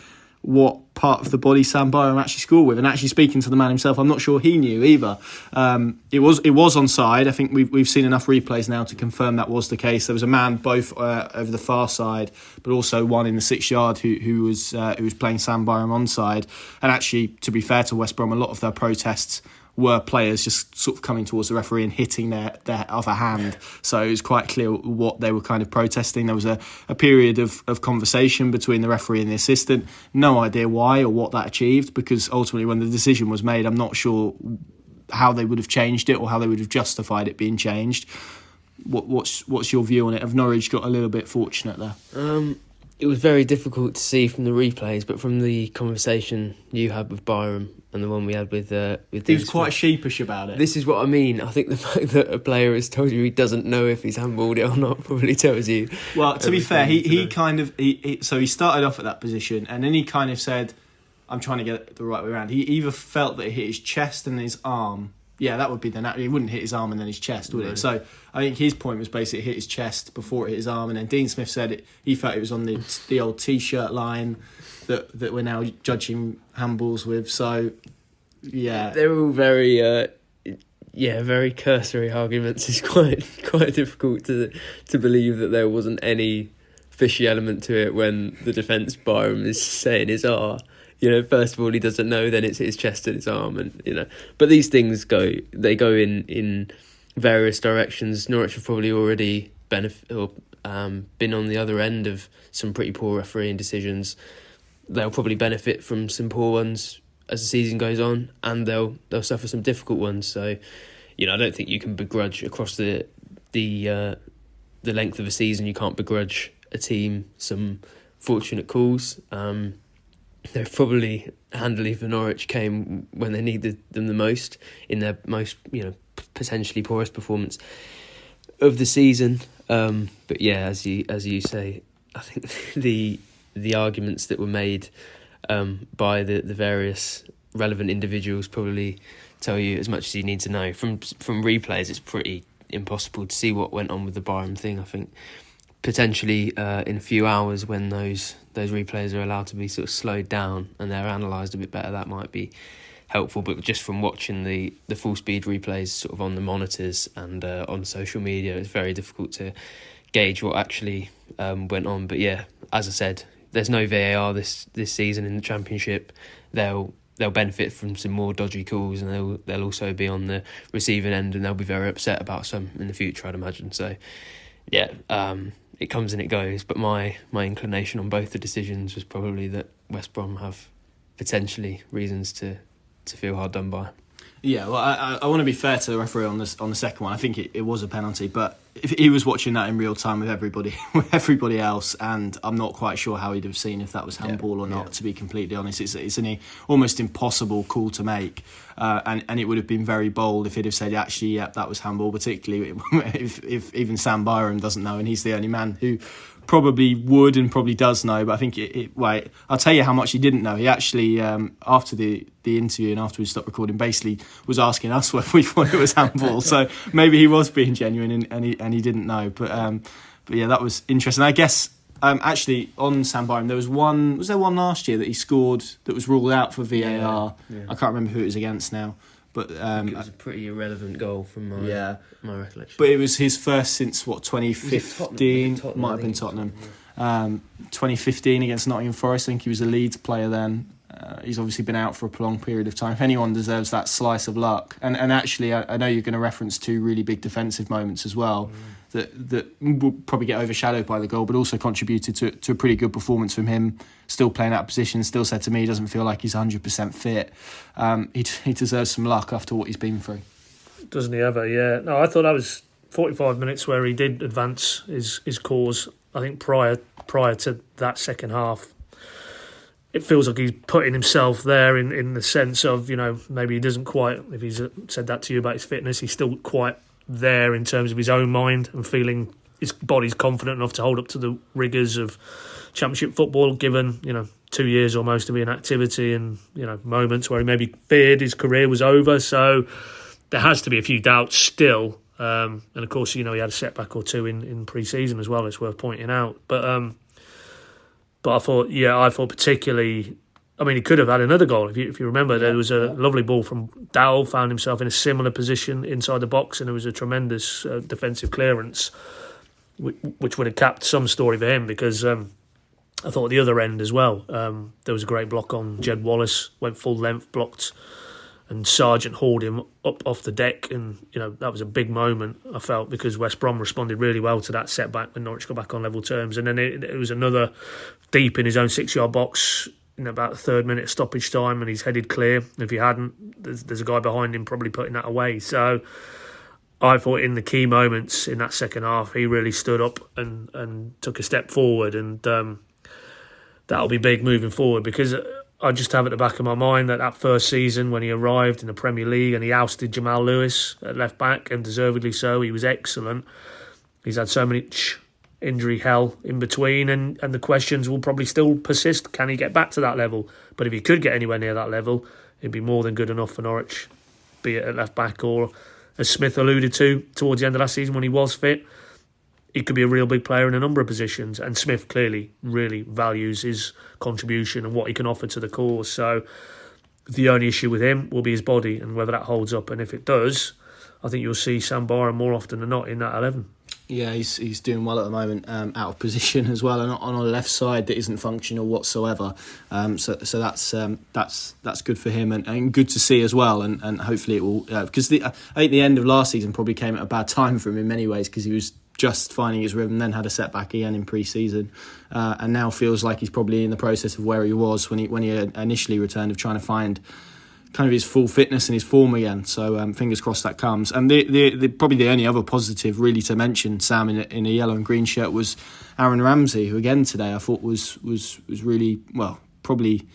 what part of the body Sam Byram actually scored with. And actually speaking to the man himself, I'm not sure he knew either. It was onside. I think we've seen enough replays now to confirm that was the case. There was a man both over the far side, but also one in the 6 yard who was playing Sam Byram onside. And actually, to be fair to West Brom, a lot of their protests were players just sort of coming towards the referee and hitting their other hand. So it was quite clear what they were kind of protesting. There was a period of conversation between the referee and the assistant. No idea why or what that achieved, because ultimately when the decision was made, I'm not sure how they would have changed it or how they would have justified it being changed. What's your view on it? Have Norwich got a little bit fortunate there? It was very difficult to see from the replays, but from the conversation you had with Byram and the one we had with he was quite sheepish about it. This is what I mean. I think the fact that a player has told you he doesn't know if he's handballed it or not probably tells you. Well, to be fair, he started off at that position, and then he kind of said, "I'm trying to get it the right way around." He either felt that it hit his chest and his arm. Yeah, that would be the natural. He wouldn't hit his arm and then his chest, would it? So I think his point was basically it hit his chest before it hit his arm, and then Dean Smith said he felt it was on the old T-shirt line that we're now judging handballs with. So yeah, they're all very very cursory arguments. It's quite difficult to believe that there wasn't any fishy element to it when the defence Byram is saying his R. You know, first of all, he doesn't know, then it's his chest and his arm, and you know. But these things go in various directions. Norwich have probably already been on the other end of some pretty poor refereeing decisions. They'll probably benefit from some poor ones as the season goes on, and they'll suffer some difficult ones. So, you know, I don't think you can begrudge across the length of a season. You can't begrudge a team some fortunate calls. They're probably handily for Norwich came when they needed them the most in their most, you know, potentially poorest performance of the season. But yeah, as you say, I think the arguments that were made by the various relevant individuals probably tell you as much as you need to know. From replays, it's pretty impossible to see what went on with the Byram thing. I think potentially in a few hours when those replays are allowed to be sort of slowed down and they're analysed a bit better, that might be helpful. But just from watching the full speed replays sort of on the monitors and on social media, it's very difficult to gauge what actually went on. But yeah, as I said, there's no VAR this season in the Championship. They'll benefit from some more dodgy calls, and they'll also be on the receiving end, and they'll be very upset about some in the future, I'd imagine. So yeah, it comes and it goes, but my inclination on both the decisions was probably that West Brom have potentially reasons to feel hard done by. Yeah, well, I want to be fair to the referee on the second one. I think it was a penalty, but if he was watching that in real time with everybody else, and I'm not quite sure how he'd have seen if that was handball or not. Yeah. To be completely honest, it's an almost impossible call to make, and it would have been very bold if he'd have said, actually, yeah, that was handball. Particularly if even Sam Byram doesn't know, and he's the only man who probably would and probably does know. But I think wait, I'll tell you how much he didn't know. He actually, after the interview and after we stopped recording, basically was asking us whether we thought it was handball. So maybe he was being genuine and he didn't know. But yeah, that was interesting. I guess actually on Sam Byram, was there one last year that he scored that was ruled out for VAR? Yeah. I can't remember who it was against now. But it was a pretty irrelevant goal from my recollection. But it was his first since 2015. Might have been Tottenham. 2015 against Nottingham Forest. I think he was a Leeds player then. He's obviously been out for a prolonged period of time. If anyone deserves that slice of luck, and actually, I know you're going to reference two really big defensive moments as well that will probably get overshadowed by the goal, but also contributed to a pretty good performance from him. Still playing out of position. Still said to me he doesn't feel like he's 100% fit. He deserves some luck after what he's been through. Doesn't he ever? Yeah. No, I thought that was 45 minutes where he did advance his cause. I think prior to that second half, it feels like he's putting himself there in the sense of, you know, maybe he doesn't quite, if he's said that to you about his fitness, he's still quite there in terms of his own mind and feeling his body's confident enough to hold up to the rigours of Championship football, given, you know, 2 years almost of inactivity and, you know, moments where he maybe feared his career was over. So there has to be a few doubts still. And of course, you know, he had a setback or two in pre-season as well, it's worth pointing out. But I thought particularly, I mean, he could have had another goal. If you remember, there was a lovely ball from Dowell, found himself in a similar position inside the box, and there was a tremendous defensive clearance, which would have capped some story for him, because I thought at the other end as well, there was a great block on Jed Wallace, went full length, blocked, and Sargent hauled him up off the deck, and you know that was a big moment, I felt, because West Brom responded really well to that setback when Norwich got back on level terms. And then it was another deep in his own 6-yard box in about the 3rd minute stoppage time, and he's headed clear. If he hadn't, there's a guy behind him probably putting that away. So I thought in the key moments in that second half, he really stood up and took a step forward, and that'll be big moving forward, because I just have at the back of my mind that first season when he arrived in the Premier League and he ousted Jamal Lewis at left back, and deservedly so, he was excellent. He's had so much injury hell in between, and the questions will probably still persist. Can he get back to that level? But if he could get anywhere near that level, it'd be more than good enough for Norwich, be it at left back or, as Smith alluded to, towards the end of last season when he was fit, he could be a real big player in a number of positions, and Smith clearly really values his contribution and what he can offer to the cause. So the only issue with him will be his body and whether that holds up, and if it does, I think you'll see Sam Byram more often than not in that 11. Yeah, he's doing well at the moment, out of position as well, and on a left side that isn't functional whatsoever. So that's good for him, and good to see as well. And hopefully it will, because I think the end of last season probably came at a bad time for him in many ways, because he was just finding his rhythm, then had a setback again in pre-season, and now feels like he's probably in the process of where he was when he initially returned, of trying to find kind of his full fitness and his form again. So fingers crossed that comes. And the probably the only other positive really to mention, Sam, in a yellow and green shirt, was Aaron Ramsey, who again today I thought was really, well, probably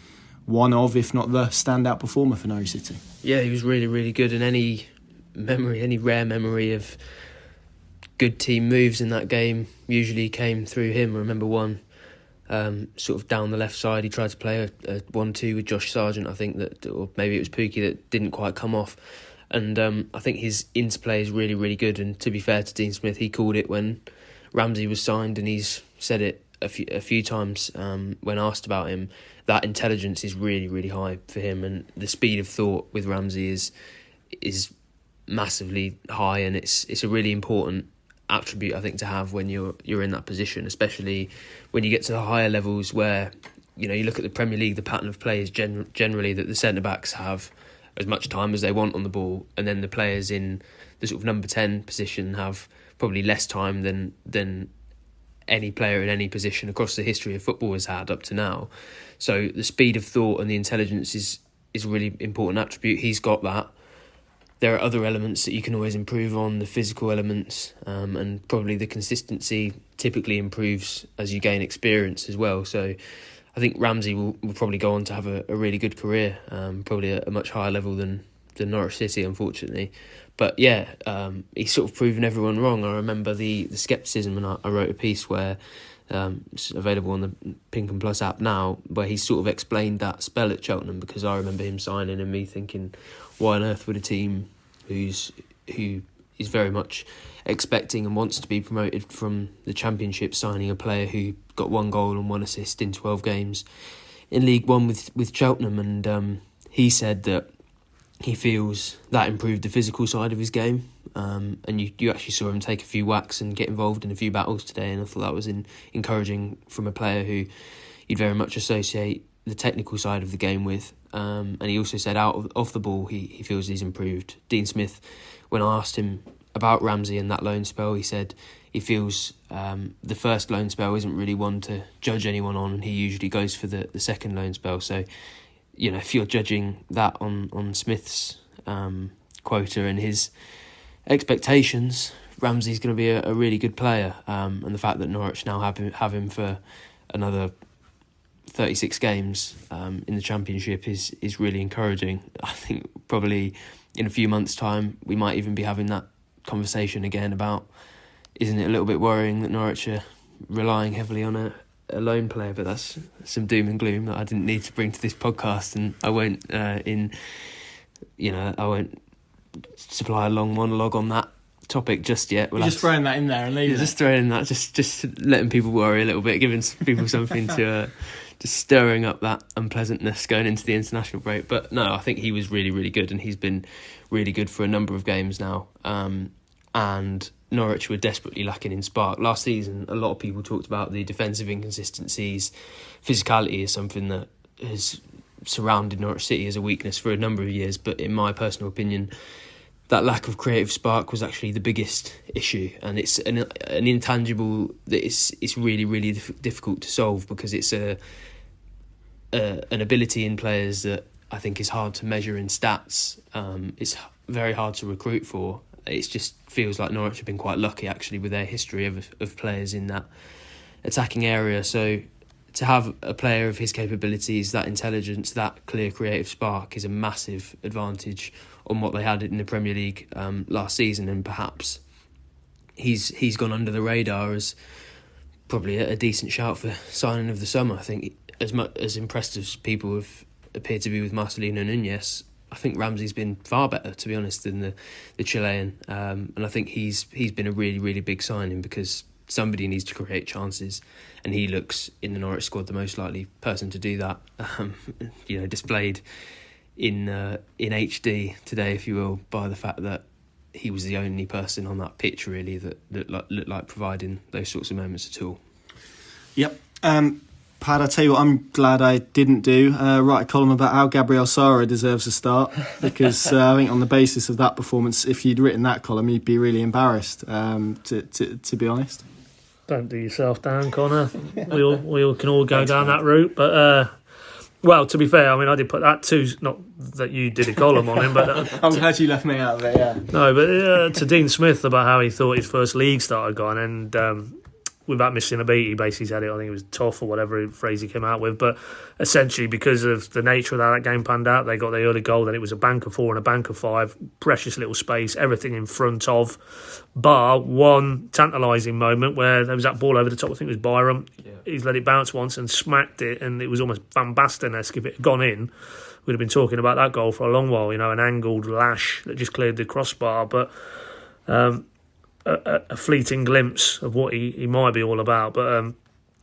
one of, if not the standout performer for Norwich City. Yeah, he was really, really good, and any rare memory of good team moves in that game usually came through him. I remember one sort of down the left side, he tried to play a 1-2 with Josh Sargent, I think, that, or maybe it was Pookie, that didn't quite come off. And I think his interplay is really, really good. And to be fair to Dean Smith, he called it when Ramsey was signed, and he's said it a few times when asked about him. That intelligence is really, really high for him, and the speed of thought with Ramsey is massively high, and it's a really important attribute, I think, to have when you're in that position, especially when you get to the higher levels where, you know, you look at the Premier League, the pattern of play is generally that the centre-backs have as much time as they want on the ball, and then the players in the sort of number 10 position have probably less time than any player in any position across the history of football has had up to now. So the speed of thought and the intelligence is a really important attribute. He's got that. There are other elements that you can always improve on, the physical elements, and probably the consistency typically improves as you gain experience as well. So I think Ramsey will probably go on to have a really good career, probably at a much higher level than Norwich City, unfortunately. But yeah, he's sort of proven everyone wrong. I remember the scepticism, and I wrote a piece where it's available on the PinkUn Plus app now, where he sort of explained that spell at Cheltenham, because I remember him signing and me thinking, why on earth would a team who is very much expecting and wants to be promoted from the Championship signing a player who got 1 goal and 1 assist in 12 games in League One with Cheltenham? And he said that he feels that improved the physical side of his game, and you actually saw him take a few whacks and get involved in a few battles today, and I thought that was encouraging from a player who you'd very much associate the technical side of the game with. And he also said off the ball he feels he's improved. Dean Smith, when I asked him about Ramsey and that loan spell, he said he feels the first loan spell isn't really one to judge anyone on, and he usually goes for the second loan spell. So, you know, if you're judging that on Smith's quota and his expectations, Ramsey's going to be a really good player. And the fact that Norwich now have him for another 36 games in the Championship is really encouraging. I think probably in a few months' time we might even be having that conversation again about, isn't it a little bit worrying that Norwich are relying heavily on a lone player? But that's some doom and gloom that I didn't need to bring to this podcast, and I won't I won't supply a long monologue on that topic just yet. You're just throwing that in there and leaving just throwing that, just letting people worry a little bit, giving people something to just stirring up that unpleasantness going into the international break. But no, I think he was really, really good, and he's been really good for a number of games now. And Norwich were desperately lacking in spark. Last season, a lot of people talked about the defensive inconsistencies. Physicality is something that has surrounded Norwich City as a weakness for a number of years, but in my personal opinion, that lack of creative spark was actually the biggest issue, and it's an intangible that it's really, really difficult to solve, because it's an ability in players that I think is hard to measure in stats. It's very hard to recruit for. It just feels like Norwich have been quite lucky actually with their history of players in that attacking area. So to have a player of his capabilities, that intelligence, that clear creative spark is a massive advantage on what they had in the Premier League last season, and perhaps he's gone under the radar as probably a decent shout for signing of the summer. I think as much as impressed as people have appeared to be with Marcelino Núñez, I think Ramsey's been far better, to be honest, than the Chilean, and I think he's been a really, really big signing, because somebody needs to create chances, and he looks in the Norwich squad the most likely person to do that. Displayed in HD today, if you will, by the fact that he was the only person on that pitch really that looked like providing those sorts of moments at all. Yep. Pad, I tell you what, I'm glad I didn't do write a column about how Gabriel Sara deserves a start, because I think on the basis of that performance, if you'd written that column, you'd be really embarrassed. To be honest. Don't do yourself down, Connor. We all can all go down that route, but well, to be fair, I mean, I did put that too. Not that you did a column on him, but I'm glad you left me out of it. Yeah. No, but to Dean Smith about how he thought his first league start had gone, and without missing a beat, he basically said it. I think it was tough or whatever phrase he came out with. But essentially, because of the nature of how that game panned out, they got the early goal. Then it was a bank of 4 and a bank of 5. Precious little space, everything in front of. Bar one tantalising moment where there was that ball over the top. I think it was Byram. Yeah. He's let it bounce once and smacked it, and it was almost Van Basten-esque. If it had gone in, we'd have been talking about that goal for a long while. An angled lash that just cleared the crossbar. But a fleeting glimpse of what he might be all about. But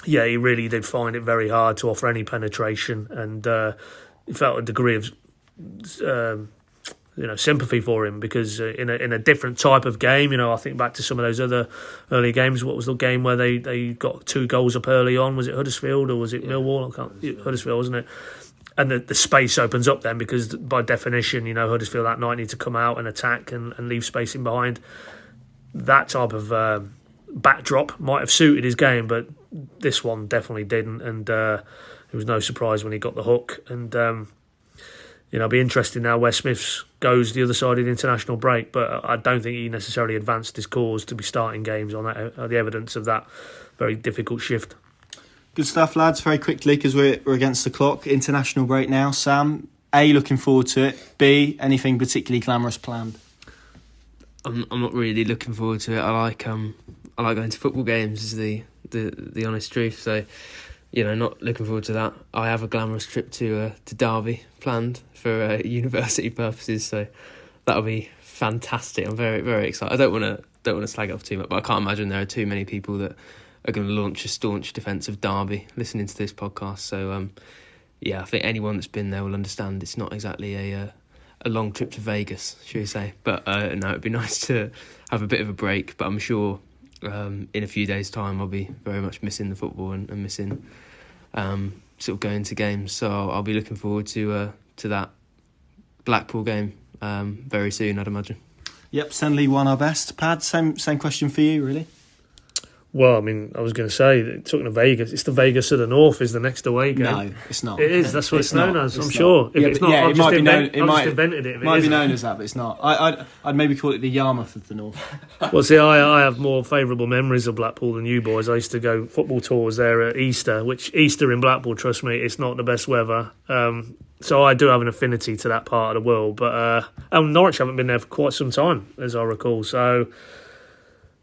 yeah, he really did find it very hard to offer any penetration, and he felt a degree of sympathy for him, because in a different type of game, I think back to some of those other early games. What was the game where they got 2 goals up early on? Was it Huddersfield or was it Millwall? Huddersfield, wasn't it? And the space opens up then, because by definition, Huddersfield that night need to come out and attack and leave space in behind. That type of backdrop might have suited his game, but this one definitely didn't, and it was no surprise when he got the hook. And it'll be interesting now where Smiths goes the other side of the international break, but I don't think he necessarily advanced his cause to be starting games on that, the evidence of that very difficult shift. Good stuff, lads. Very quickly, because we're against the clock. International break now. Sam, A, looking forward to it. B, anything particularly glamorous planned? I'm not really looking forward to it. I like going to football games, is the honest truth. So, not looking forward to that. I have a glamorous trip to Derby planned for university purposes, so that'll be fantastic. I'm very, very excited. I don't want to slag it off too much, but I can't imagine there are too many people that are going to launch a staunch defence of Derby listening to this podcast. So I think anyone that's been there will understand it's not exactly a long trip to Vegas, should we say. But no, it'd be nice to have a bit of a break, but I'm sure in a few days' time I'll be very much missing the football and missing sort of going to games. So I'll be looking forward to that Blackpool game very soon, I'd imagine. Yep, send Lee one our best. Pad, same question for you, really. Well, I mean, I was going to say, talking of Vegas, it's the Vegas of the North is the next away game. No, it's not. It is. That's what it's known as. I'm sure. If it's not, I've just invented it. It might be known as that, but it's not. I'd maybe call it the Yarmouth of the North. Well, see, I have more favourable memories of Blackpool than you boys. I used to go football tours there at Easter, which Easter in Blackpool, trust me, it's not the best weather. So I do have an affinity to that part of the world. But Norwich haven't been there for quite some time, as I recall. So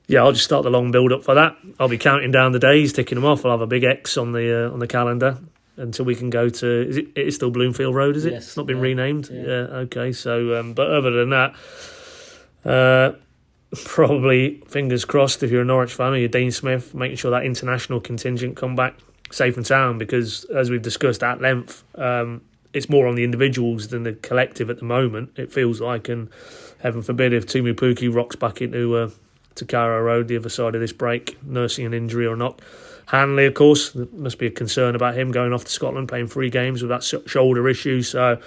yeah, I'll just start the long build up for that. I'll be counting down the days, ticking them off. I'll have a big X on the calendar until we can go to. It is still Bloomfield Road, is it? Yes, it's not been renamed. Yeah. Okay. So, but other than that, probably fingers crossed if you're a Norwich fan or you're Dean Smith, making sure that international contingent come back safe and sound, because as we've discussed at length, it's more on the individuals than the collective at the moment. It feels like, and heaven forbid if Tumu Pukki rocks back into to Carrow Road the other side of this break, nursing an injury or not. Hanley, of course, there must be a concern about him going off to Scotland, playing 3 games with that shoulder issue. So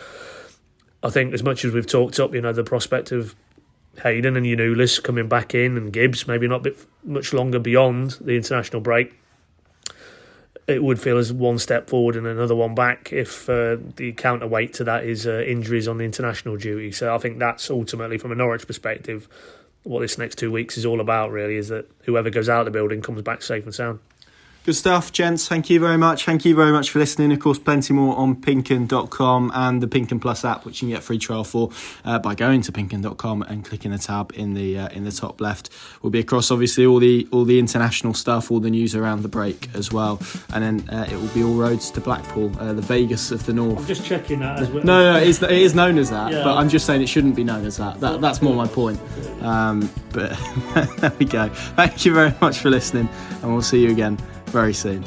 I think as much as we've talked up, the prospect of Hayden and Yanulis coming back in, and Gibbs maybe not much longer beyond the international break, it would feel as one step forward and another one back if the counterweight to that is injuries on the international duty. So I think that's ultimately, from a Norwich perspective, what this next 2 weeks is all about, really, is that whoever goes out of the building comes back safe and sound. Good stuff, gents. Thank you very much. Thank you very much for listening. Of course, plenty more on PinkUn.com and the PinkUn Plus app, which you can get free trial for by going to PinkUn.com and clicking the tab in the top left. We'll be across, obviously, all the international stuff, all the news around the break as well, and then it will be all roads to Blackpool, the Vegas of the North. I'm just checking that as well. No, it is known as that, but I'm just saying it shouldn't be known as that. That's more my point. But there we go. Thank you very much for listening, and we'll see you again very soon.